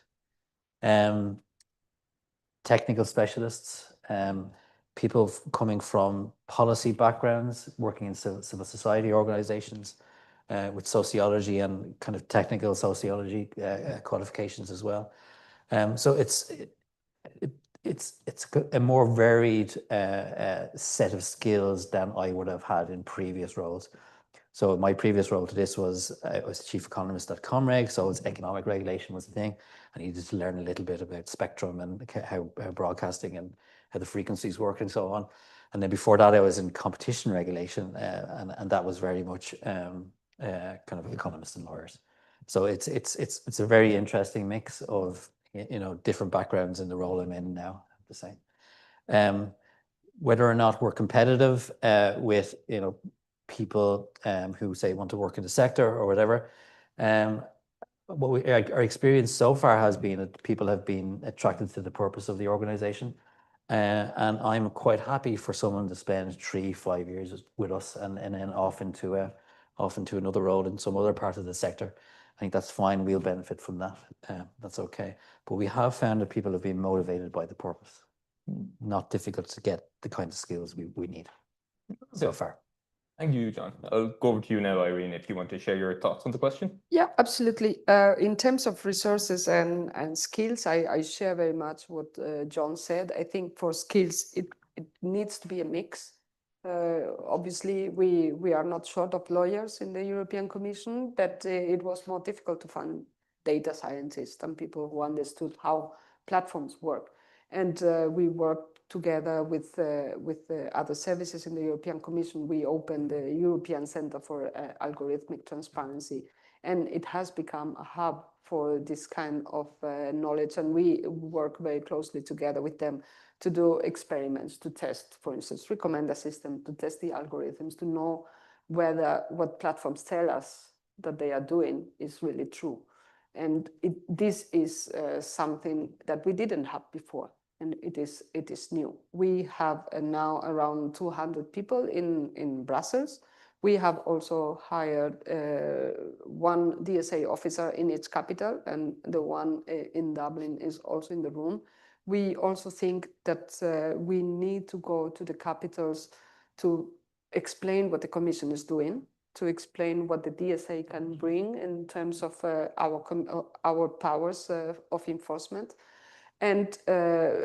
Technical specialists, people coming from policy backgrounds, working in civil society organizations, with sociology and kind of technical sociology qualifications as well. So it's a more varied set of skills than I would have had in previous roles. So my previous role to this was I was chief economist at Comreg, so it's economic regulation was the thing. I needed to learn a little bit about spectrum and how broadcasting and how the frequencies work and so on. And then before that, I was in competition regulation, and that was very much kind of economists and lawyers. So it's a very interesting mix of different backgrounds in the role I'm in now, I have to say. Whether or not we're competitive with people who say want to work in the sector or whatever. Our experience so far has been that people have been attracted to the purpose of the organization. And I'm quite happy for someone to spend 3-5 years with us and then off into another role in some other part of the sector. I think that's fine. We'll benefit from that. That's okay. But we have found that people have been motivated by the purpose. Not difficult to get the kind of skills we need so far. Thank you, John. I'll go over to you now, Irene, if you want to share your thoughts on the question. Yeah, absolutely. In terms of resources and skills, I share very much what John said. I think for skills, it needs to be a mix. Obviously, we are not short of lawyers in the European Commission, but it was more difficult to find data scientists and people who understood how platforms work. And we worked together with the other services in the European Commission. We opened the European Center for Algorithmic Transparency, and it has become a hub for this kind of knowledge. And we work very closely together with them to do experiments, to test, for instance, recommend a system, to test the algorithms, to know whether what platforms tell us that they are doing is really true. And this is something that we didn't have before. And it is new. We have now around 200 people in Brussels. We have also hired one DSA officer in each capital, and the one in Dublin is also in the room. We also think that we need to go to the capitals to explain what the Commission is doing, to explain what the DSA can bring in terms of our powers of enforcement. And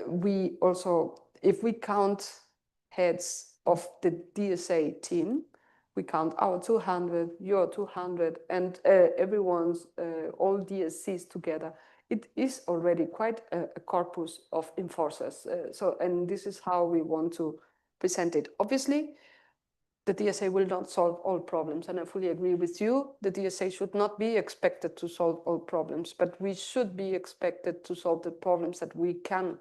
we also, if we count heads of the DSA team, we count our 200, your 200, and everyone's, all DSCs together, it is already quite a corpus of enforcers. And this is how we want to present it. Obviously, the DSA will not solve all problems, and I fully agree with you. The DSA should not be expected to solve all problems, but we should be expected to solve the problems that we can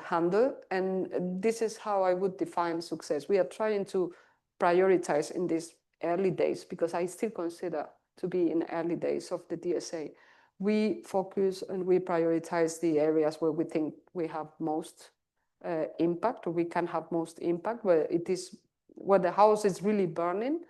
handle. And this is how I would define success. We are trying to prioritize in these early days, because I still consider to be in early days of the DSA. We focus and we prioritize the areas where we think we have most impact, or we can have most impact, where the house is really burning.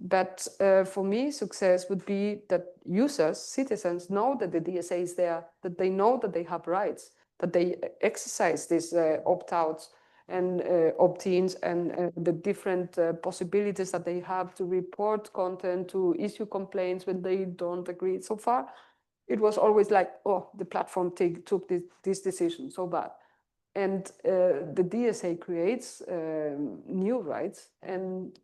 But for me, success would be that users, citizens, know that the DSA is there, that they know that they have rights, that they exercise these opt-outs and opt-ins, and the different possibilities that they have to report content, to issue complaints when they don't agree. So far, it was always like, oh, the platform took this decision, so bad. And the DSA creates new rights. And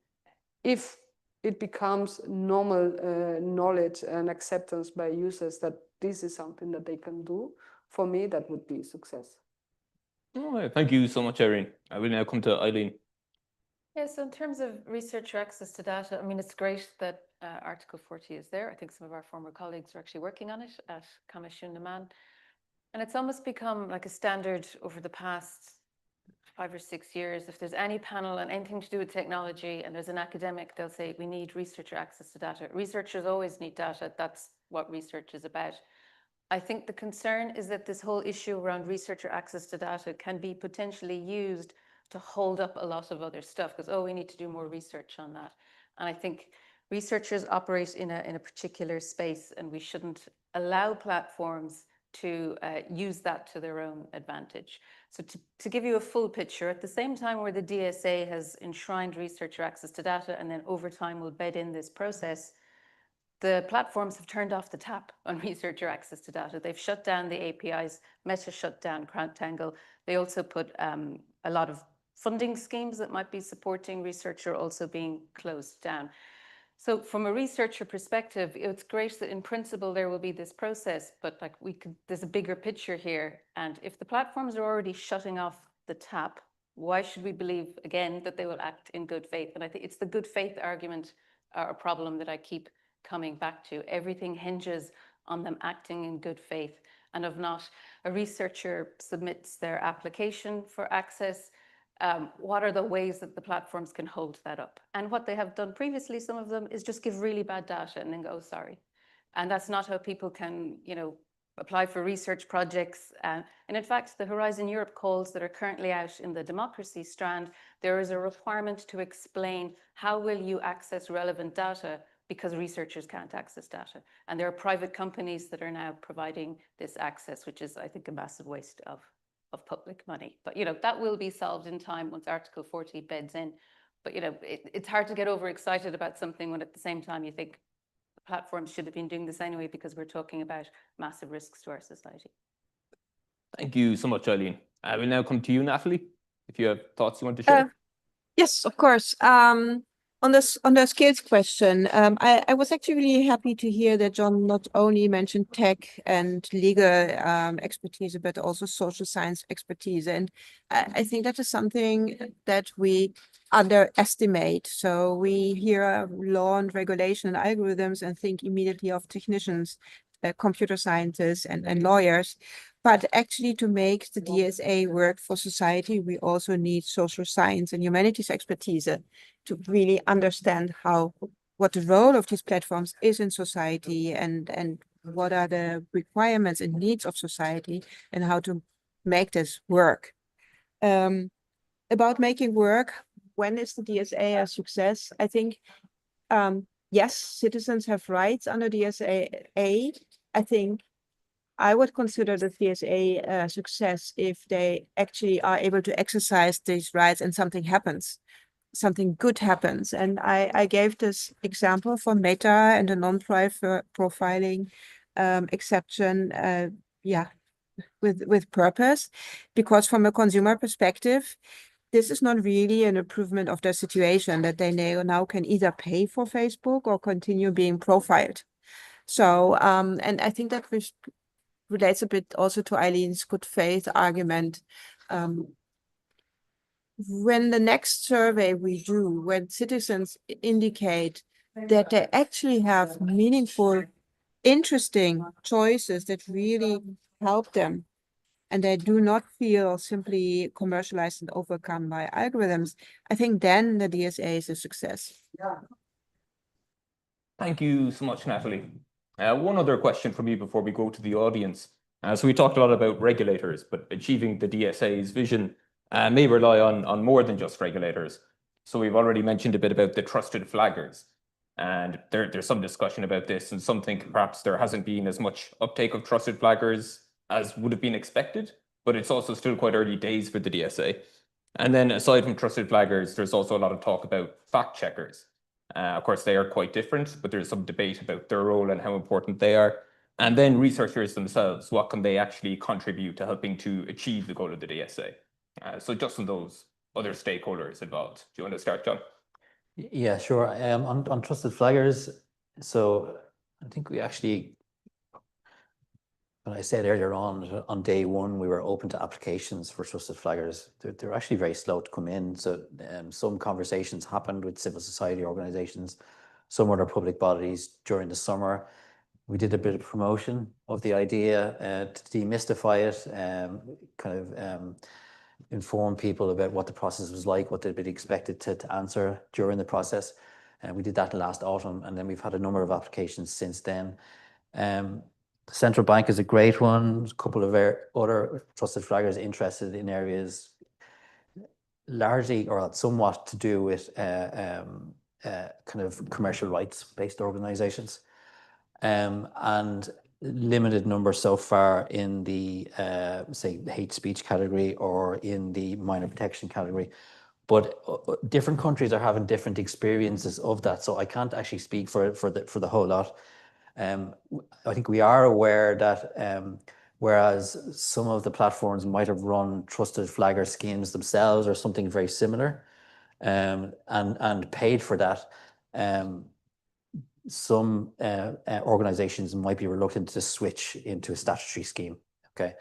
if it becomes normal knowledge and acceptance by users that this is something that they can do, for me, that would be success. All right. Thank you so much, Irene. I will now come to Eileen. Yeah, so in terms of researcher access to data, I mean, it's great that Article 40 is there. I think some of our former colleagues are actually working on it at Coimisiún and Meán. And it's almost become like a standard over the past 5 or 6 years. If there's any panel on anything to do with technology and there's an academic, they'll say, we need researcher access to data. Researchers always need data. That's what research is about. I think the concern is that this whole issue around researcher access to data can be potentially used to hold up a lot of other stuff, because, oh, we need to do more research on that. And I think researchers operate in a particular space, and we shouldn't allow platforms to use that to their own advantage. So to give you a full picture, at the same time where the DSA has enshrined researcher access to data and then over time will bed in this process, the platforms have turned off the tap on researcher access to data. They've shut down the APIs, Meta shut down CrowdTangle. They also put a lot of funding schemes that might be supporting researcher also being closed down. So from a researcher perspective, it's great that in principle there will be this process, but like there's a bigger picture here. And if the platforms are already shutting off the tap, why should we believe again that they will act in good faith? And I think it's the good faith argument or problem that I keep coming back to. Everything hinges on them acting in good faith, and if not, a researcher submits their application for access. what are the ways that the platforms can hold that up? And what they have done previously, some of them, is just give really bad data and then go, sorry. And that's not how people can, apply for research projects. And in fact, the Horizon Europe calls that are currently out in the democracy strand, there is a requirement to explain how will you access relevant data because researchers can't access data. And there are private companies that are now providing this access, which is, I think, a massive waste of public money. But, that will be solved in time once Article 40 beds in. But, it's hard to get overexcited about something when at the same time you think the platforms should have been doing this anyway, because we're talking about massive risks to our society. Thank you so much, Eileen. I will now come to you, Natalie, if you have thoughts you want to share. Yes, of course. On the skills question, I was actually really happy to hear that John not only mentioned tech and legal expertise, but also social science expertise. And I think that is something that we underestimate. So we hear law and regulation and algorithms and think immediately of technicians, computer scientists and lawyers. But actually, to make the DSA work for society, we also need social science and humanities expertise to really understand what the role of these platforms is in society and what are the requirements and needs of society and how to make this work. About making work, when is the DSA a success? I think, yes, citizens have rights under DSA. I think I would consider the DSA a success if they actually are able to exercise these rights and something happens, something good happens. And I gave this example for Meta and the non-profiling exception, with purpose, because from a consumer perspective, this is not really an improvement of their situation, that they now can either pay for Facebook or continue being profiled. So, and I think that relates a bit also to Eileen's good faith argument. When the next survey we do, when citizens indicate that they actually have meaningful, interesting choices that really help them, and they do not feel simply commercialized and overcome by algorithms, I think then the DSA is a success. Thank you so much, Natalie. One other question from me before we go to the audience. So we talked a lot about regulators, but achieving the DSA's vision may rely on more than just regulators. So we've already mentioned a bit about the trusted flaggers, and there's some discussion about this, and some think perhaps there hasn't been as much uptake of trusted flaggers as would have been expected, but it's also still quite early days for the DSA. And then aside from trusted flaggers, there's also a lot of talk about fact checkers. Of course, they are quite different, but there's some debate about their role and how important they are. And then researchers themselves, what can they actually contribute to helping to achieve the goal of the DSA? So just on those other stakeholders involved. Do you want to start, John? Yeah, sure. On trusted flaggers, so I think we actually, when I said earlier on day one, we were open to applications for trusted flaggers. They're actually very slow to come in. So some conversations happened with civil society organizations, some other public bodies during the summer. We did a bit of promotion of the idea to demystify it, inform people about what the process was like, what they'd be expected to answer during the process. And we did that last autumn, and then we've had a number of applications since then. The central bank is a great one. A couple of other trusted flaggers interested in areas largely or somewhat to do with kind of commercial rights-based organizations. And limited number so far in the, say, hate speech category or in the minor protection category. But different countries are having different experiences of that. So I can't actually speak for the whole lot. I think we are aware that whereas some of the platforms might have run trusted flagger schemes themselves or something very similar and paid for that, some organizations might be reluctant to switch into a statutory scheme. Okay,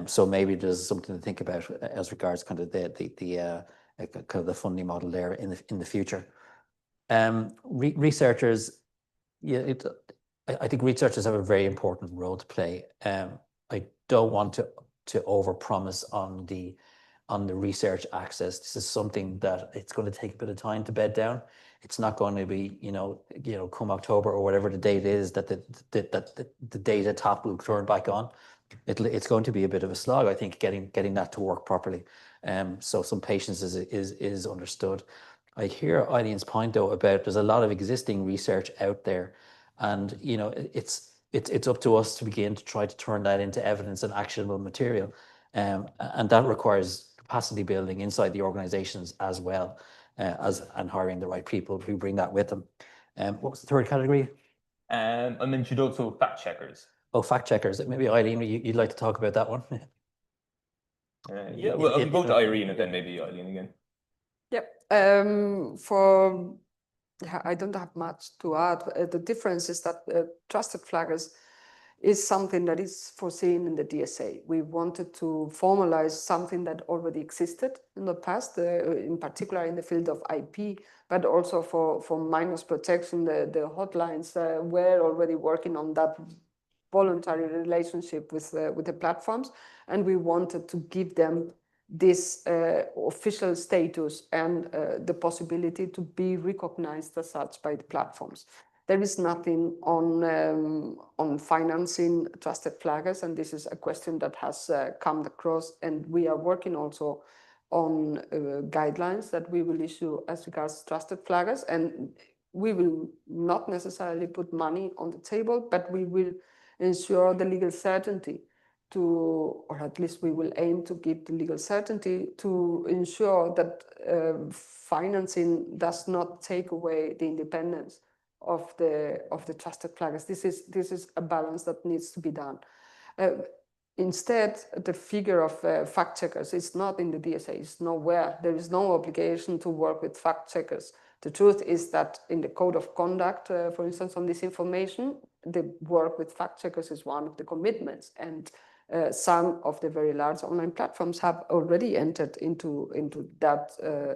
so maybe there's something to think about as regards kind of the funding model there in the future. Researchers, yeah, I think researchers have a very important role to play. I don't want to overpromise on the on the research access. This is something that it's going to take a bit of time to bed down. It's not going to be, come October or whatever the date is that the data tap will turn back on. It's going to be a bit of a slog, I think, getting that to work properly. So some patience is understood. I hear Eileen's point though about there's a lot of existing research out there, and it's up to us to begin to try to turn that into evidence and actionable material, and that requires capacity building inside the organizations as well, and hiring the right people who bring that with them. What was the third category? I mentioned also fact checkers. Oh, fact checkers. Maybe Eileen, you'd like to talk about that one? Yeah, well, I'll go to Irene and then maybe Eileen again. Yep. I don't have much to add. The difference is that trusted flaggers is something that is foreseen in the DSA. We wanted to formalize something that already existed in the past, in particular in the field of IP, but also for minors protection. The hotlines were already working on that voluntary relationship with the platforms, and we wanted to give them this official status and the possibility to be recognized as such by the platforms. There is nothing on financing trusted flaggers, and this is a question that has come across, and we are working also on guidelines that we will issue as regards trusted flaggers, and we will not necessarily put money on the table, but we will ensure the legal certainty or at least we will aim to give the legal certainty to ensure that financing does not take away the independence of the trusted flaggers. This is a balance that needs to be done. Instead, the figure of fact checkers is not in the DSA. It's nowhere. There is no obligation to work with fact checkers. The truth is that in the code of conduct, for instance, on this information, the work with fact checkers is one of the commitments, and some of the very large online platforms have already entered into that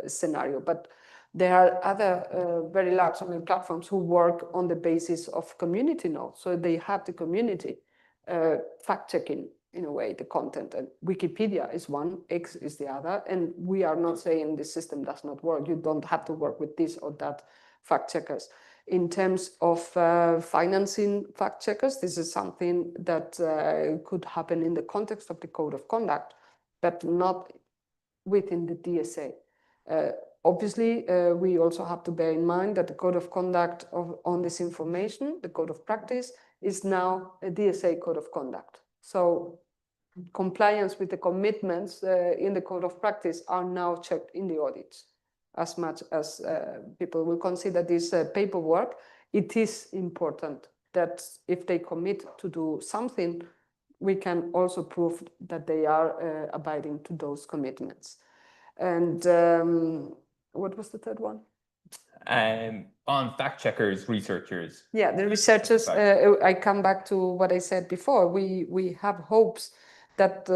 scenario. But there are other very large online platforms who work on the basis of community notes. So they have the community fact-checking, in a way, the content. And Wikipedia is one, X is the other. And we are not saying this system does not work. You don't have to work with this or that fact-checkers. In terms of financing fact-checkers, this is something that could happen in the context of the Code of Conduct, but not within the DSA. Obviously, we also have to bear in mind that the Code of Conduct on this information, the Code of Practice, is now a DSA Code of Conduct. So compliance with the commitments in the Code of Practice are now checked in the audits. As much as people will consider this paperwork, it is important that if they commit to do something, we can also prove that they are abiding to those commitments. And what was the third one? On fact checkers, researchers. Yeah, the researchers, I come back to what I said before. We have hopes that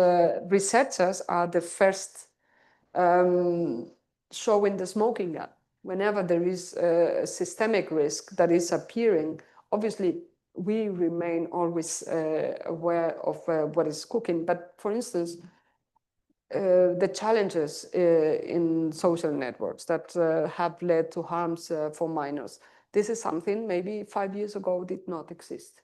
researchers are the first showing the smoking gun. Whenever there is a systemic risk that is appearing, obviously we remain always aware of what is cooking. But for instance, the challenges in social networks that have led to harms for minors. This is something maybe 5 years ago did not exist.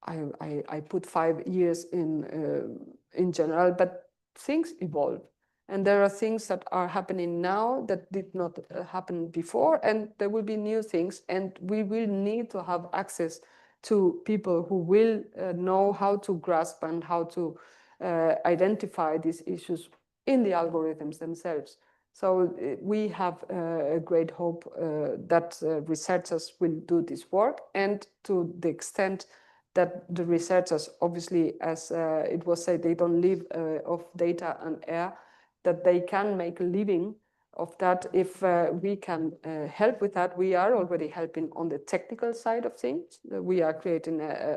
I put 5 years in general, but things evolve. And there are things that are happening now that did not happen before, and there will be new things, and we will need to have access to people who will know how to grasp and how to identify these issues in the algorithms themselves. So we have a great hope that researchers will do this work, and to the extent that the researchers, obviously, as it was said, they don't live off data and air, that they can make a living of that. If we can help with that, we are already helping on the technical side of things. We are creating a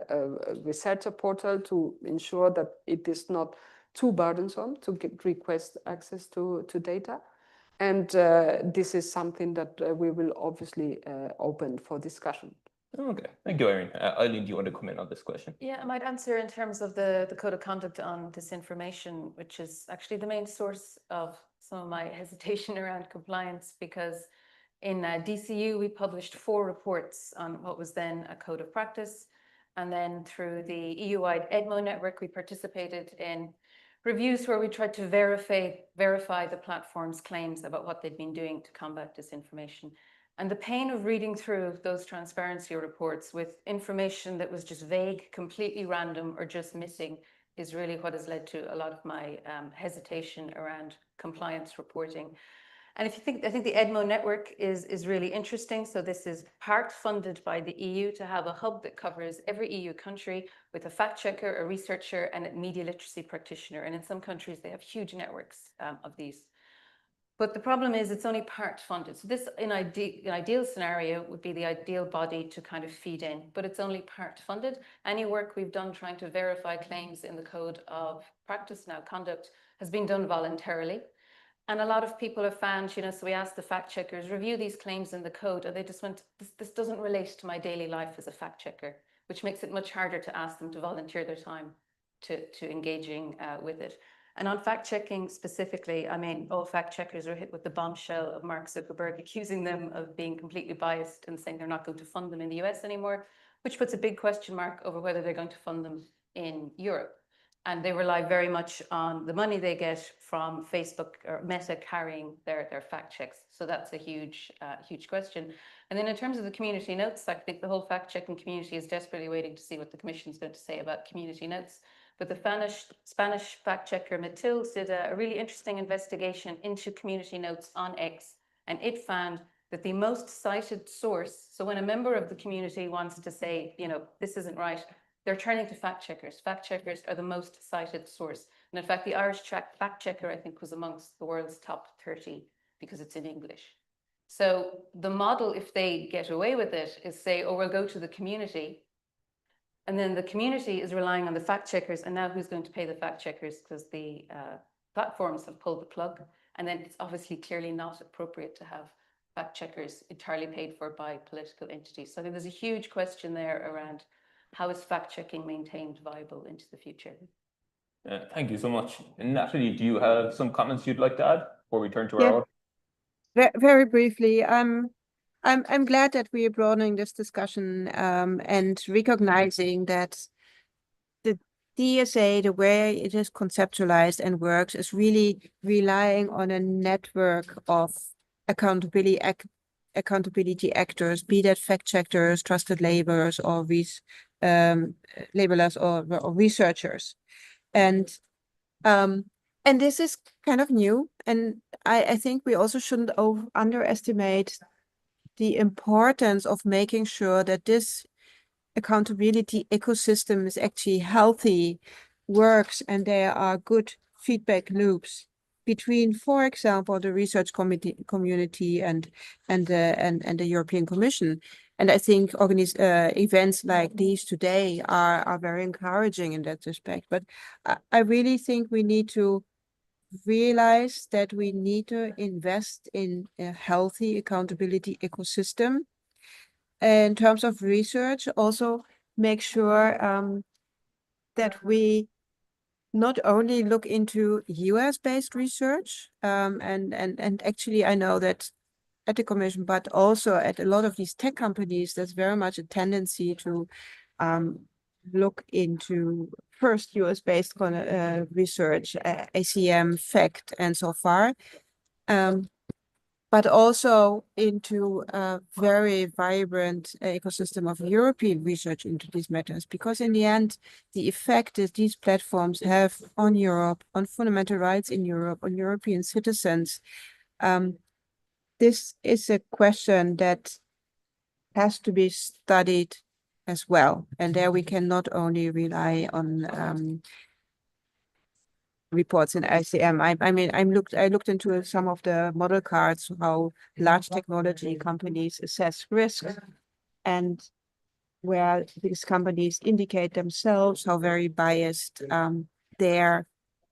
researcher portal to ensure that it is not too burdensome to request access to data. And this is something that we will obviously open for discussion. Okay, thank you, Irene. Eileen, do you want to come in on this question? Yeah, I might answer in terms of the code of conduct on disinformation, which is actually the main source of some of my hesitation around compliance, because in DCU, we published 4 reports on what was then a code of practice. And then through the EU-wide EDMO network, we participated in reviews where we tried to verify the platform's claims about what they'd been doing to combat disinformation. And the pain of reading through those transparency reports with information that was just vague, completely random, or just missing is really what has led to a lot of my hesitation around compliance reporting. And if you think, I think the EDMO network is really interesting. So this is part funded by the EU to have a hub that covers every EU country with a fact checker, a researcher, and a media literacy practitioner. And in some countries, they have huge networks of these. But the problem is it's only part funded. So this, in ideal scenario, would be the ideal body to kind of feed in, but it's only part funded. Any work we've done trying to verify claims in the code of practice, now conduct, has been done voluntarily. And a lot of people have found, you know, so we asked the fact checkers, review these claims in the code, and they just went, this doesn't relate to my daily life as a fact checker, which makes it much harder to ask them to volunteer their time to engaging with it. And on fact checking specifically, I mean, all fact checkers are hit with the bombshell of Mark Zuckerberg accusing them of being completely biased and saying they're not going to fund them in the US anymore, which puts a big question mark over whether they're going to fund them in Europe. And they rely very much on the money they get from Facebook or Meta carrying their fact checks. So that's a huge, huge question. And then in terms of the community notes, I think the whole fact checking community is desperately waiting to see what the Commission is going to say about community notes. But the Spanish fact checker Matilde did a really interesting investigation into community notes on X, and it found that the most cited source, so when a member of the community wants to say, you know, this isn't right, they're turning to fact checkers. Fact checkers are the most cited source. And in fact, the Irish fact checker, I think, was amongst the world's top 30 because it's in English. So the model, if they get away with it, is say, oh, we'll go to the community. And then the community is relying on the fact checkers. And now who's going to pay the fact checkers? Because the platforms have pulled the plug. And then it's obviously clearly not appropriate to have fact checkers entirely paid for by political entities. So I think there's a huge question there around how is fact-checking maintained viable into the future? Thank you so much. And Natalie, do you have some comments you'd like to add before we turn to our audience? Very briefly, I'm glad that we are broadening this discussion and recognizing that the DSA, the way it is conceptualized and works, is really relying on a network of accountability actors, be that fact checkers, trusted labelers, or labelers or researchers, and this is kind of new, and I think we also shouldn't underestimate the importance of making sure that this accountability ecosystem is actually healthy, works, and there are good feedback loops between, for example, the research community and the European Commission. And I think events like these today are very encouraging in that respect. But I really think we need to realize that we need to invest in a healthy accountability ecosystem. In terms of research, also make sure that we not only look into US-based research, and actually I know that at the Commission, but also at a lot of these tech companies, there's very much a tendency to look into first US-based research, ACM, FACT, and so far, but also into a very vibrant ecosystem of European research into these matters, because in the end, the effect that these platforms have on Europe, on fundamental rights in Europe, on European citizens, this is a question that has to be studied as well. And there we can not only rely on reports in ICM. I looked into some of the model cards, how large technology companies assess risk, and where these companies indicate themselves how very biased their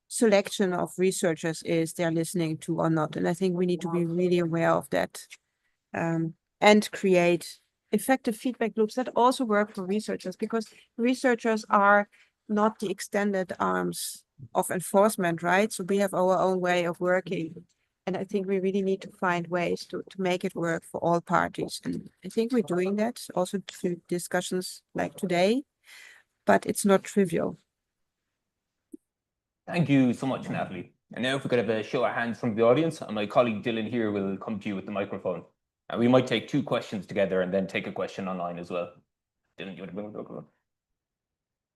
selection of researchers is they're listening to or not. And I think we need to be really aware of that and create effective feedback loops that also work for researchers, because researchers are not the extended arms of enforcement, right? So we have our own way of working. And I think we really need to find ways to make it work for all parties. And I think we're doing that also through discussions like today, but it's not trivial. Thank you so much, Natalie. And now if we could have a show of hands from the audience, and my colleague Dylan here will come to you with the microphone. And we might take 2 questions together and then take a question online as well. Dylan, do you want to bring the microphone?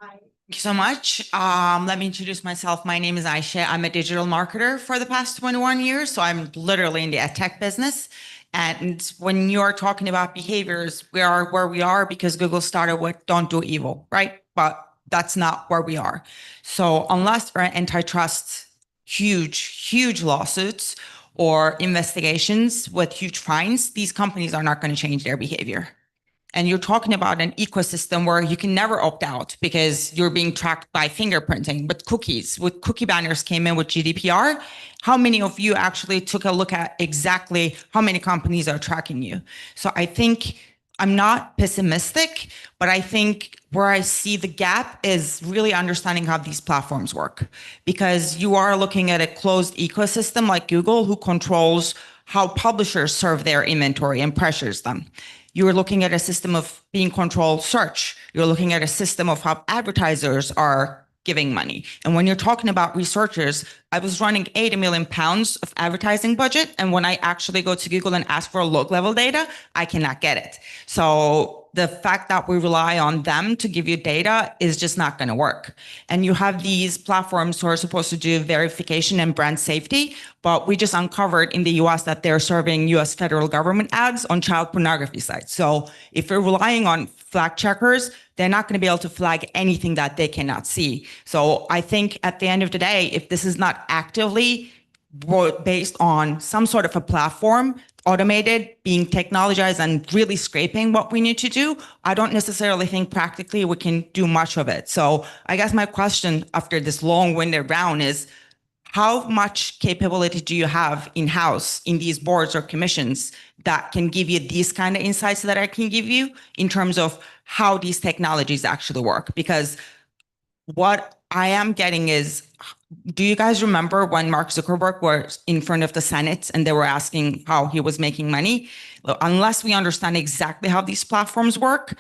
Thank you so much. Let me introduce myself. My name is Aisha. I'm a digital marketer for the past 21 years. So I'm literally in the ed tech business. And when you're talking about behaviors, we are where we are because Google started with don't do evil, right? But that's not where we are. So unless there are antitrust, huge lawsuits or investigations with huge fines, these companies are not going to change their behavior. And you're talking about an ecosystem where you can never opt out because you're being tracked by fingerprinting. But cookies, with cookie banners came in with GDPR, how many of you actually took a look at exactly how many companies are tracking you? So I think I'm not pessimistic, but I think where I see the gap is really understanding how these platforms work. Because you are looking at a closed ecosystem like Google, who controls how publishers serve their inventory and pressures them. You're looking at a system of being controlled search. You're looking at a system of how advertisers are giving money. And when you're talking about researchers, I was running 80 million pounds of advertising budget. And when I actually go to Google and ask for log level data, I cannot get it. So the fact that we rely on them to give you data is just not going to work. And you have these platforms who are supposed to do verification and brand safety, but we just uncovered in the US that they're serving US federal government ads on child pornography sites. So if you're relying on flag checkers, they're not going to be able to flag anything that they cannot see. So I think at the end of the day, if this is not actively based on some sort of a platform, automated, being technologized and really scraping what we need to do, I don't necessarily think practically we can do much of it. So I guess my question after this long-winded round is, how much capability do you have in-house in these boards or commissions that can give you these kind of insights that I can give you in terms of how these technologies actually work? Because what I am getting is, do you guys remember when Mark Zuckerberg was in front of the Senate and they were asking how he was making money? Unless we understand exactly how these platforms work,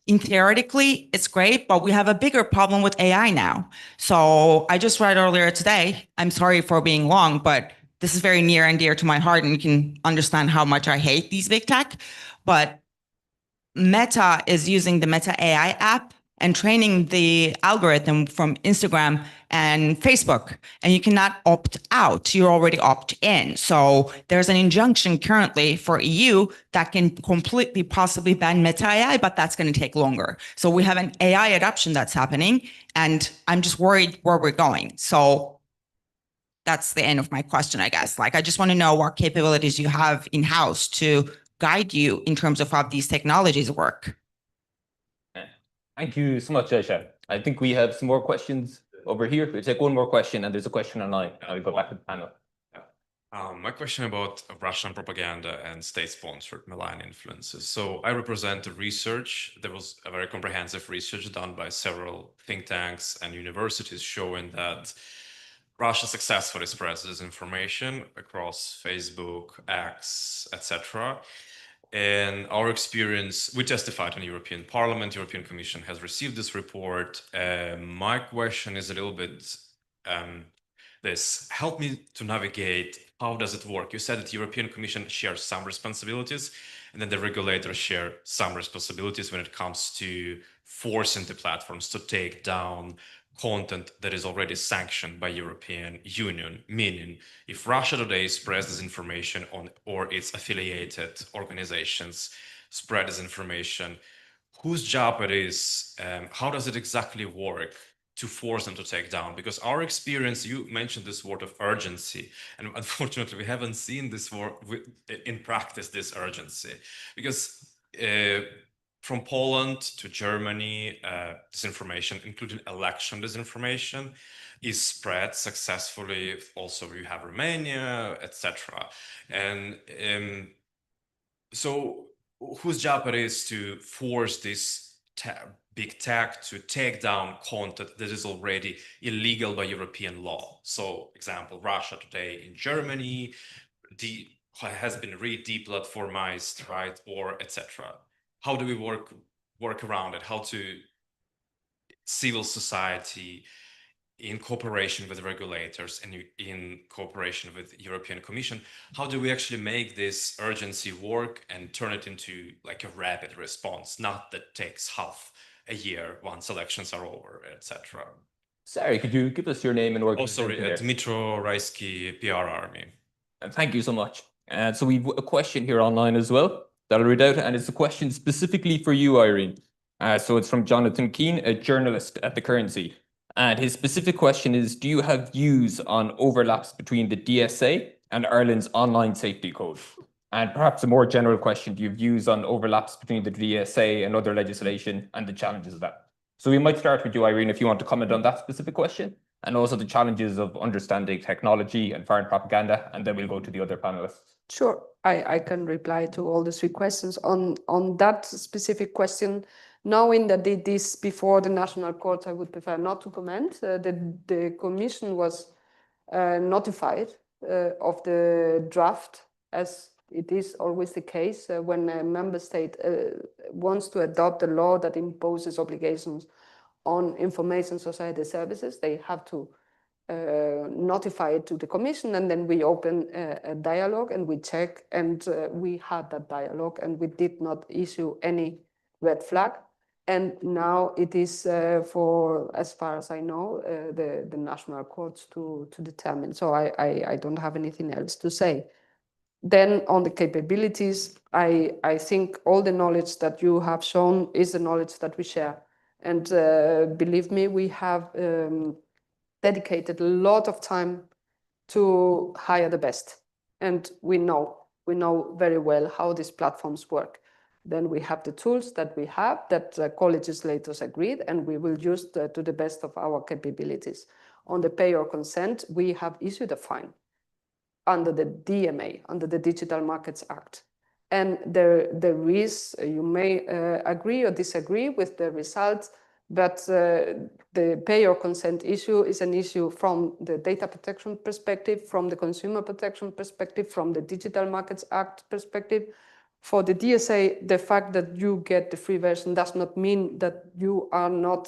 in theoretically, it's great, but we have a bigger problem with AI now. So I just read earlier today, I'm sorry for being long, but this is very near and dear to my heart, and you can understand how much I hate these big tech. But Meta is using the Meta AI app and training the algorithm from Instagram and Facebook, and you cannot opt out. You're already opt in. So there's an injunction currently for EU that can completely possibly ban Meta AI, but that's going to take longer. So we have an AI adoption that's happening, and I'm just worried where we're going. So that's the end of my question, I guess. Like, I just want to know what capabilities you have in-house to guide you in terms of how these technologies work. Thank you so much, Aisha. I think we have some more questions over here. We'll take one more question, and there's a question online. I'll go back to the panel. My question about Russian propaganda and state-sponsored malign influences. So I represent the research. There was a very comprehensive research done by several think tanks and universities showing that Russia successfully spreads disinformation across Facebook, X, etc. In our experience, we testified in European Parliament, European Commission has received this report. My question is a little bit this. Help me to navigate, how does it work? You said that the European Commission shares some responsibilities, and then the regulators share some responsibilities when it comes to forcing the platforms to take down content that is already sanctioned by European Union, meaning if Russia today spreads disinformation on, or its affiliated organizations spread disinformation, whose job it is, how does it exactly work to force them to take down? Because our experience, you mentioned this word of urgency, and unfortunately we haven't seen this word in practice, this urgency, because from Poland to Germany, disinformation, including election disinformation, is spread successfully. Also, you have Romania, etc. And so whose job it is to force this big tech to take down content that is already illegal by European law. So, example, Russia today in Germany has been re-deplatformized, right, or etc. How do we work around it? How to civil society in cooperation with regulators and in cooperation with European Commission, how do we actually make this urgency work and turn it into like a rapid response, not that takes half a year once elections are over, etc. Sorry, could you give us your name and Oh, organization sorry, there? Dmitro Raisky, PR Army. And thank you so much. So we've a question here online as well that I'll read out, and it's a question specifically for you, Irene. So it's from Jonathan Keane, a journalist at The Currency. And his specific question is, do you have views on overlaps between the DSA and Ireland's online safety code? And perhaps a more general question, do you have views on overlaps between the DSA and other legislation and the challenges of that? So we might start with you, Irene, if you want to comment on that specific question, and also the challenges of understanding technology and foreign propaganda, and then we'll go to the other panelists. Sure, I can reply to all the three questions. On that specific question, knowing that it is before the national courts, I would prefer not to comment. The Commission was notified of the draft, as it is always the case when a member state wants to adopt a law that imposes obligations on information society services. They have to notify it to the Commission, and then we open a dialogue and we check, and we had that dialogue and we did not issue any red flag. And now it is for, as far as I know, the national courts to determine. So I don't have anything else to say. Then on the capabilities, I think all the knowledge that you have shown is the knowledge that we share. And believe me, we have dedicated a lot of time to hire the best. And we know very well how these platforms work. Then we have the tools that we have that co-legislators agreed, and we will use to the best of our capabilities. On the pay or consent, we have issued a fine under the DMA, under the Digital Markets Act. And there is, you may agree or disagree with the results, but the pay or consent issue is an issue from the data protection perspective, from the consumer protection perspective, from the Digital Markets Act perspective. For the DSA, the fact that you get the free version does not mean that you are not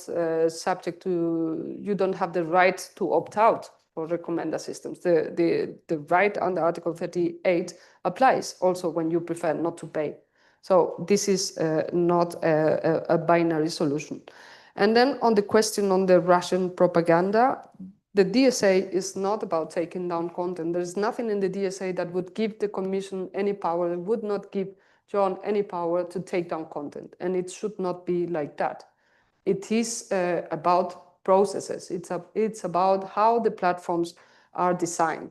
subject to, you don't have the right to opt out for recommender systems. The right under Article 38 applies also when you prefer not to pay. So this is not a binary solution. And then on the question on the Russian propaganda, the DSA is not about taking down content. There's nothing in the DSA that would give the Commission any power, it would not give John any power to take down content. And it should not be like that. It is about processes. It's about how the platforms are designed.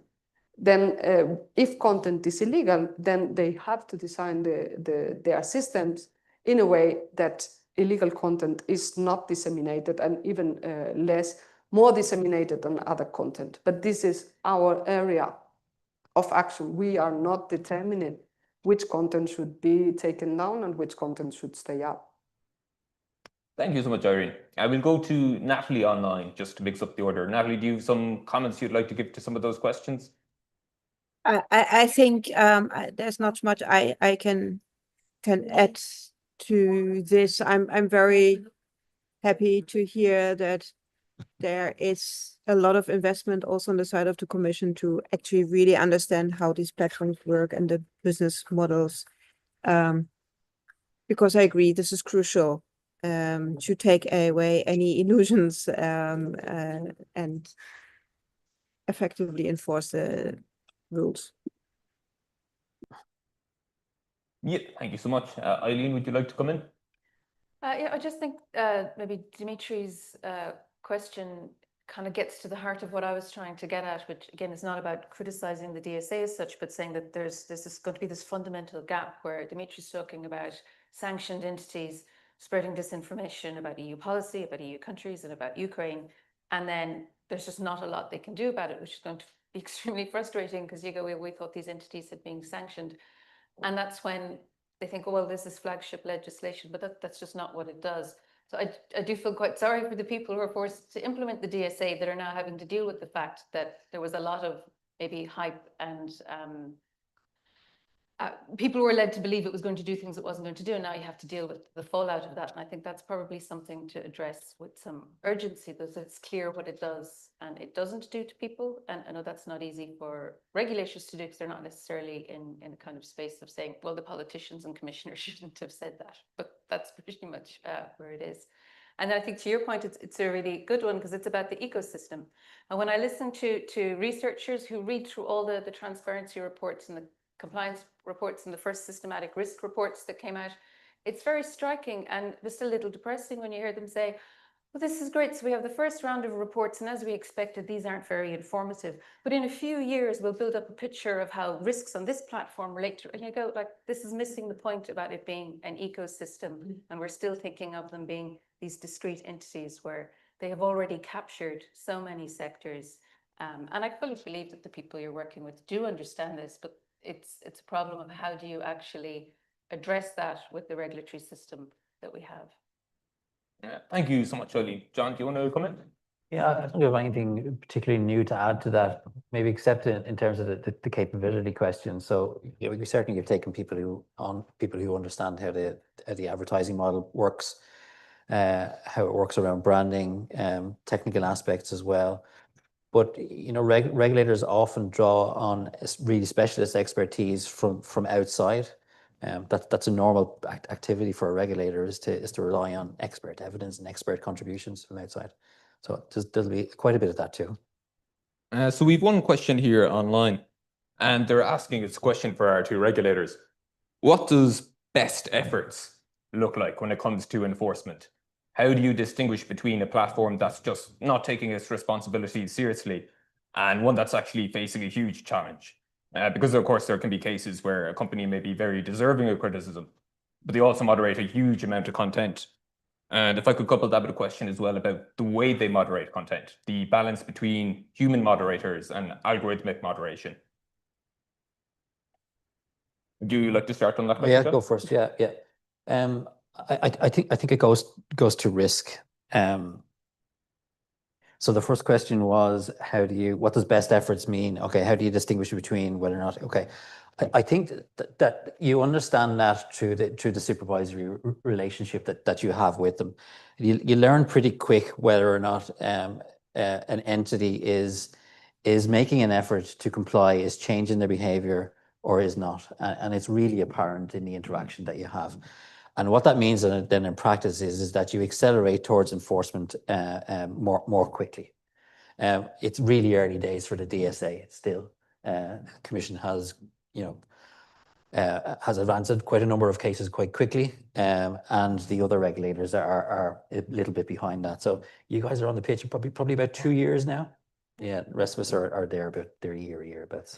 Then if content is illegal, then they have to design their systems in a way that illegal content is not disseminated, and even more disseminated than other content. But this is our area of action. We are not determining which content should be taken down and which content should stay up. Thank you so much, Irene. I will go to Natalie online just to mix up the order. Natalie, do you have some comments you'd like to give to some of those questions? I think there's not much I can add to this. I'm very happy to hear that there is a lot of investment also on the side of the Commission to actually really understand how these platforms work and the business models. Because I agree, this is crucial to take away any illusions and effectively enforce the rules. Yeah, thank you so much. Eileen, would you like to come in? Yeah, I just think maybe Dimitri's question kind of gets to the heart of what I was trying to get at, which again is not about criticizing the DSA as such, but saying that there's going to be this fundamental gap where Dimitri's talking about sanctioned entities spreading disinformation about EU policy, about EU countries, and about Ukraine, and then there's just not a lot they can do about it, which is going to be extremely frustrating because you go, we thought these entities had been sanctioned. And that's when they think, oh, well, this is flagship legislation, but that's just not what it does. So I do feel quite sorry for the people who are forced to implement the DSA that are now having to deal with the fact that there was a lot of maybe hype and people were led to believe it was going to do things it wasn't going to do, and now you have to deal with the fallout of that. And I think that's probably something to address with some urgency, that it's clear what it does and it doesn't do to people. And I know that's not easy for regulators to do, because they're not necessarily in a kind of space of saying, well, the politicians and commissioners shouldn't have said that, but that's pretty much where it is. And I think to your point, it's a really good one, because it's about the ecosystem. And when I listen to researchers who read through all the transparency reports and the compliance reports and the first systematic risk reports that came out, it's very striking and just a little depressing when you hear them say, well, this is great. So we have the first round of reports, and as we expected, these aren't very informative. But in a few years, we'll build up a picture of how risks on this platform relate to, and you go, like, this is missing the point about it being an ecosystem. And we're still thinking of them being these discrete entities where they have already captured so many sectors. And I fully believe that the people you're working with do understand this, but it's a problem of how do you actually address that with the regulatory system that we have. Yeah, thank you so much, Eileen. John, do you want to comment? Yeah, I don't have anything particularly new to add to that, maybe except in terms of the capability question. So we certainly have taken people who understand how the advertising model works, how it works around branding, technical aspects as well. But regulators often draw on really specialist expertise from outside. That's a normal activity for a regulator, is to rely on expert evidence and expert contributions from outside. So there'll be quite a bit of that too. So we've one question here online, and they're asking it's a question for our two regulators. What does best efforts look like when it comes to enforcement? How do you distinguish between a platform that's just not taking its responsibilities seriously and one that's actually facing a huge challenge? Because, of course, there can be cases where a company may be very deserving of criticism, but they also moderate a huge amount of content. And if I could couple that with a question as well about the way they moderate content, the balance between human moderators and algorithmic moderation. Would you like to start on that question? Yeah, go first. Yeah. I think it goes to risk. So the first question was, what does best efforts mean? Okay, how do you distinguish between whether or not? Okay, I think that you understand that through the supervisory relationship that you have with them. You learn pretty quick whether or not an entity is making an effort to comply, is changing their behavior, or is not, and it's really apparent in the interaction that you have. And what that means then in practice is that you accelerate towards enforcement more quickly. It's really early days for the DSA still. The Commission has advanced quite a number of cases quite quickly, and the other regulators are a little bit behind that. So you guys are on the pitch probably about 2 years now. Yeah, the rest of us are there about their year. But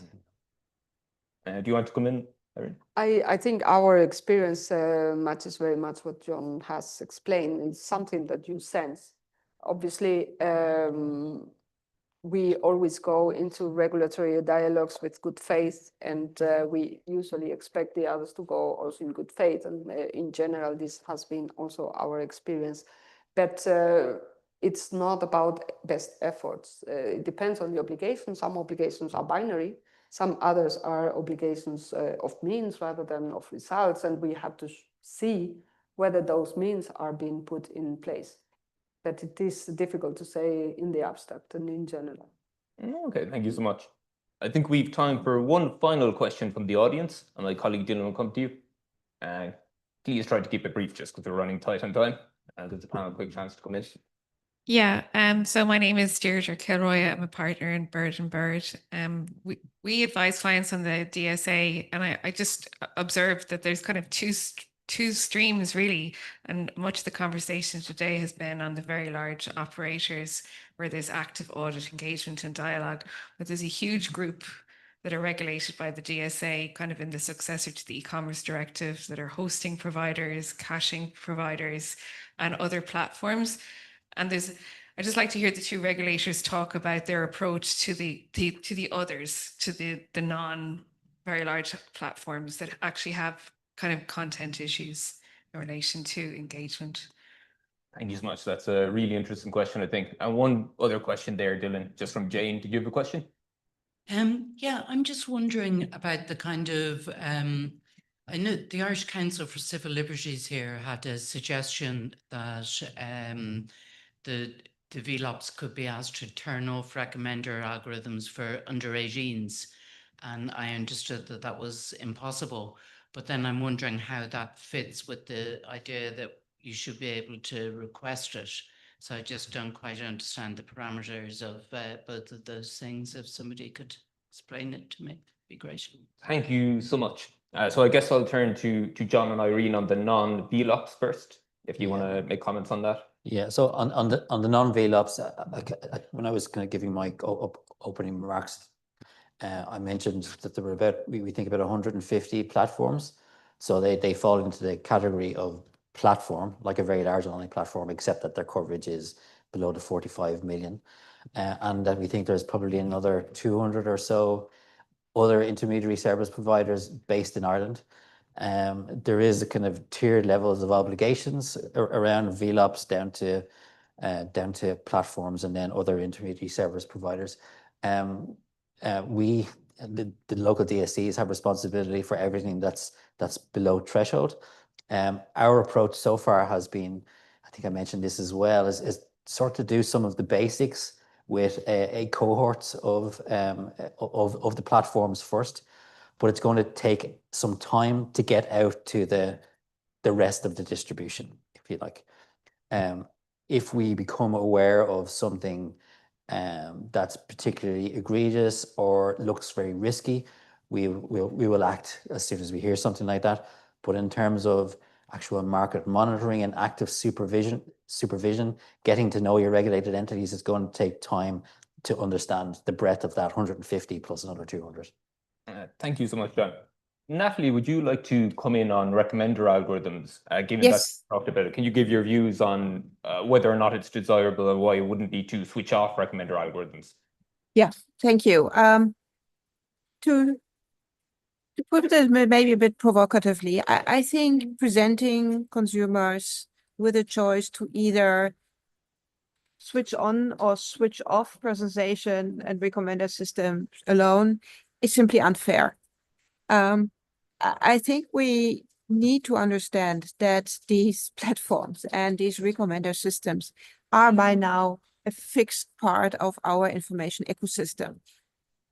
do you want to come in, Erin? I think our experience matches very much what John has explained. It's something that you sense. Obviously, we always go into regulatory dialogues with good faith, and we usually expect the others to go also in good faith. And in general, this has been also our experience. But it's not about best efforts. It depends on the obligation. Some obligations are binary. Some others are obligations of means rather than of results. And we have to see whether those means are being put in place. But it is difficult to say in the abstract and in general. Okay, thank you so much. I think we've time for one final question from the audience, and my colleague Dylan will come to you. Please try to keep it brief, just because we're running tight on time, and give the panel a quick chance to come in. Yeah, so my name is Deirdre Kilroy. I'm a partner in Bird & Bird. We advise clients on the DSA, and I just observed that there's kind of two streams really, and much of the conversation today has been on the very large operators where there's active audit engagement and dialogue, but there's a huge group that are regulated by the DSA, kind of in the successor to the e-commerce directive, that are hosting providers, caching providers, and other platforms. And I just like to hear the two regulators talk about their approach to the others, to the non very large platforms that actually have kind of content issues in relation to engagement. Thank you so much. That's a really interesting question, I think. And one other question there, Dylan, just from Jane. Did you have a question? Yeah, I'm just wondering about the kind of, I know the Irish Council for Civil Liberties here had a suggestion that the VLOPs could be asked to turn off recommender algorithms for under 18s. And I understood that that was impossible. But then I'm wondering how that fits with the idea that you should be able to request it. So I just don't quite understand the parameters of both of those things. If somebody could explain it to me, it'd be great. Thank you so much. So I guess I'll turn to John and Irene on the non-VLOPs first, if you want to make comments on that. Yeah, so on the non-VLOPs, when I was kind of giving my opening remarks, I mentioned that there were about, we think about 150 platforms. So they fall into the category of platform, like a very large online platform, except that their coverage is below the 45 million. And that we think there's probably another 200 or so other intermediary service providers based in Ireland. There is a kind of tiered levels of obligations around VLOPs down to platforms and then other intermediary service providers. The local DSCs have responsibility for everything that's below threshold. Our approach so far has been, I think I mentioned this as well, is sort of do some of the basics with a cohort of the platforms first, but it's going to take some time to get out to the rest of the distribution, if you like. If we become aware of something that's particularly egregious or looks very risky, we will act as soon as we hear something like that. But in terms of actual market monitoring and active supervision, getting to know your regulated entities is going to take time to understand the breadth of that 150 plus another 200. Thank you so much, John. Natalie, would you like to come in on recommender algorithms? Given Yes. that you talked about it, can you give your views on whether or not it's desirable and why it wouldn't be to switch off recommender algorithms? Yeah, thank you. To put it maybe a bit provocatively, I think presenting consumers with a choice to either switch on or switch off personalization and recommender system alone is simply unfair. I think we need to understand that these platforms and these recommender systems are by now a fixed part of our information ecosystem.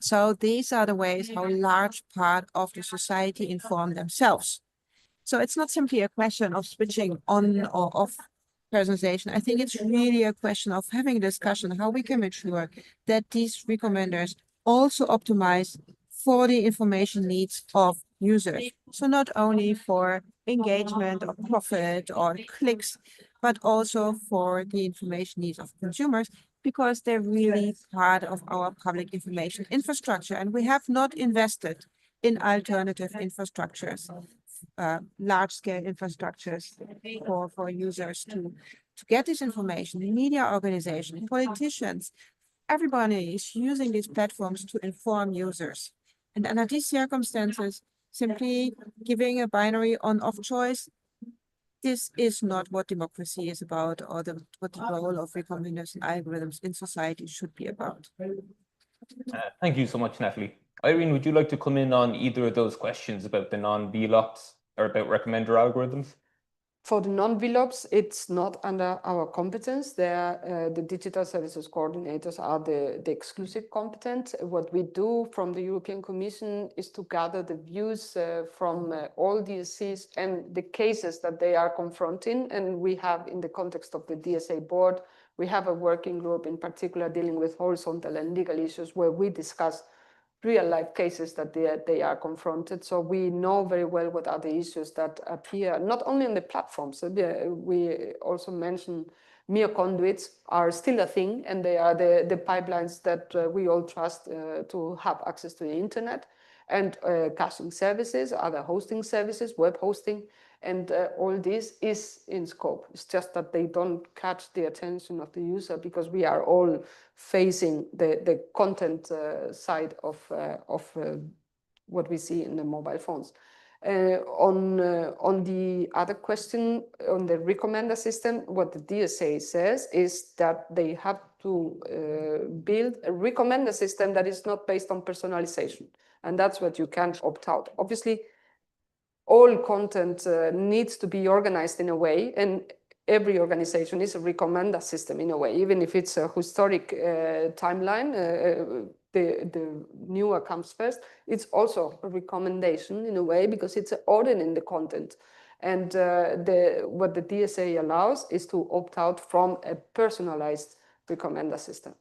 So these are the ways how a large part of the society inform themselves. So it's not simply a question of switching on or off personalization. I think it's really a question of having a discussion how we can make sure that these recommenders also optimize for the information needs of users. So not only for engagement or profit or clicks, but also for the information needs of consumers, because they're really part of our public information infrastructure. And we have not invested in alternative infrastructures, large-scale infrastructures for users to get this information. Media organizations, politicians, everybody is using these platforms to inform users. And under these circumstances, simply giving a binary on-off choice, this is not what democracy is about, or what the role of recommenders and algorithms in society should be about. Thank you so much, Natalie. Irene, would you like to come in on either of those questions about the non-VLOPs or about recommender algorithms? For the non-VLOPs, it's not under our competence. The digital services coordinators are the exclusive competent. What we do from the European Commission is to gather the views from all DSCs and the cases that they are confronting. And we have, in the context of the DSA board, we have a working group in particular dealing with horizontal and legal issues where we discuss real life cases that they are confronted. So we know very well what are the issues that appear, not only in the platforms. We also mentioned mere conduits are still a thing, and they are the pipelines that we all trust to have access to the internet, and caching services, other hosting services, web hosting, and all this is in scope. It's just that they don't catch the attention of the user because we are all facing the content side of what we see in the mobile phones. On the other question, on the recommender system, what the DSA says is that they have to build a recommender system that is not based on personalization. And that's what you can't opt out. Obviously, all content needs to be organized in a way, and every organization is a recommender system in a way, even if it's a historic timeline, the newer comes first. It's also a recommendation in a way because it's an audit in the content. And what the DSA allows is to opt out from a personalized recommender system.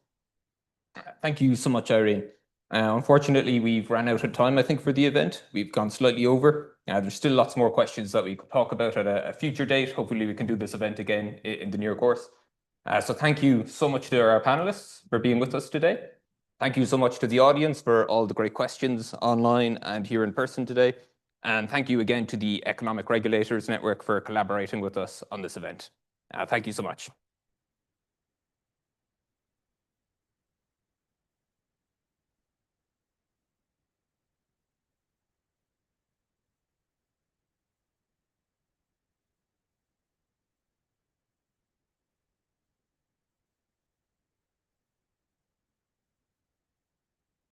Thank you so much, Irene. Unfortunately, we've ran out of time, I think, for the event. We've gone slightly over. There's still lots more questions that we could talk about at a future date. Hopefully, we can do this event again in the near course. So thank you so much to our panelists for being with us today. Thank you so much to the audience for all the great questions online and here in person today. And thank you again to the Economic Regulators Network for collaborating with us on this event. Thank you so much.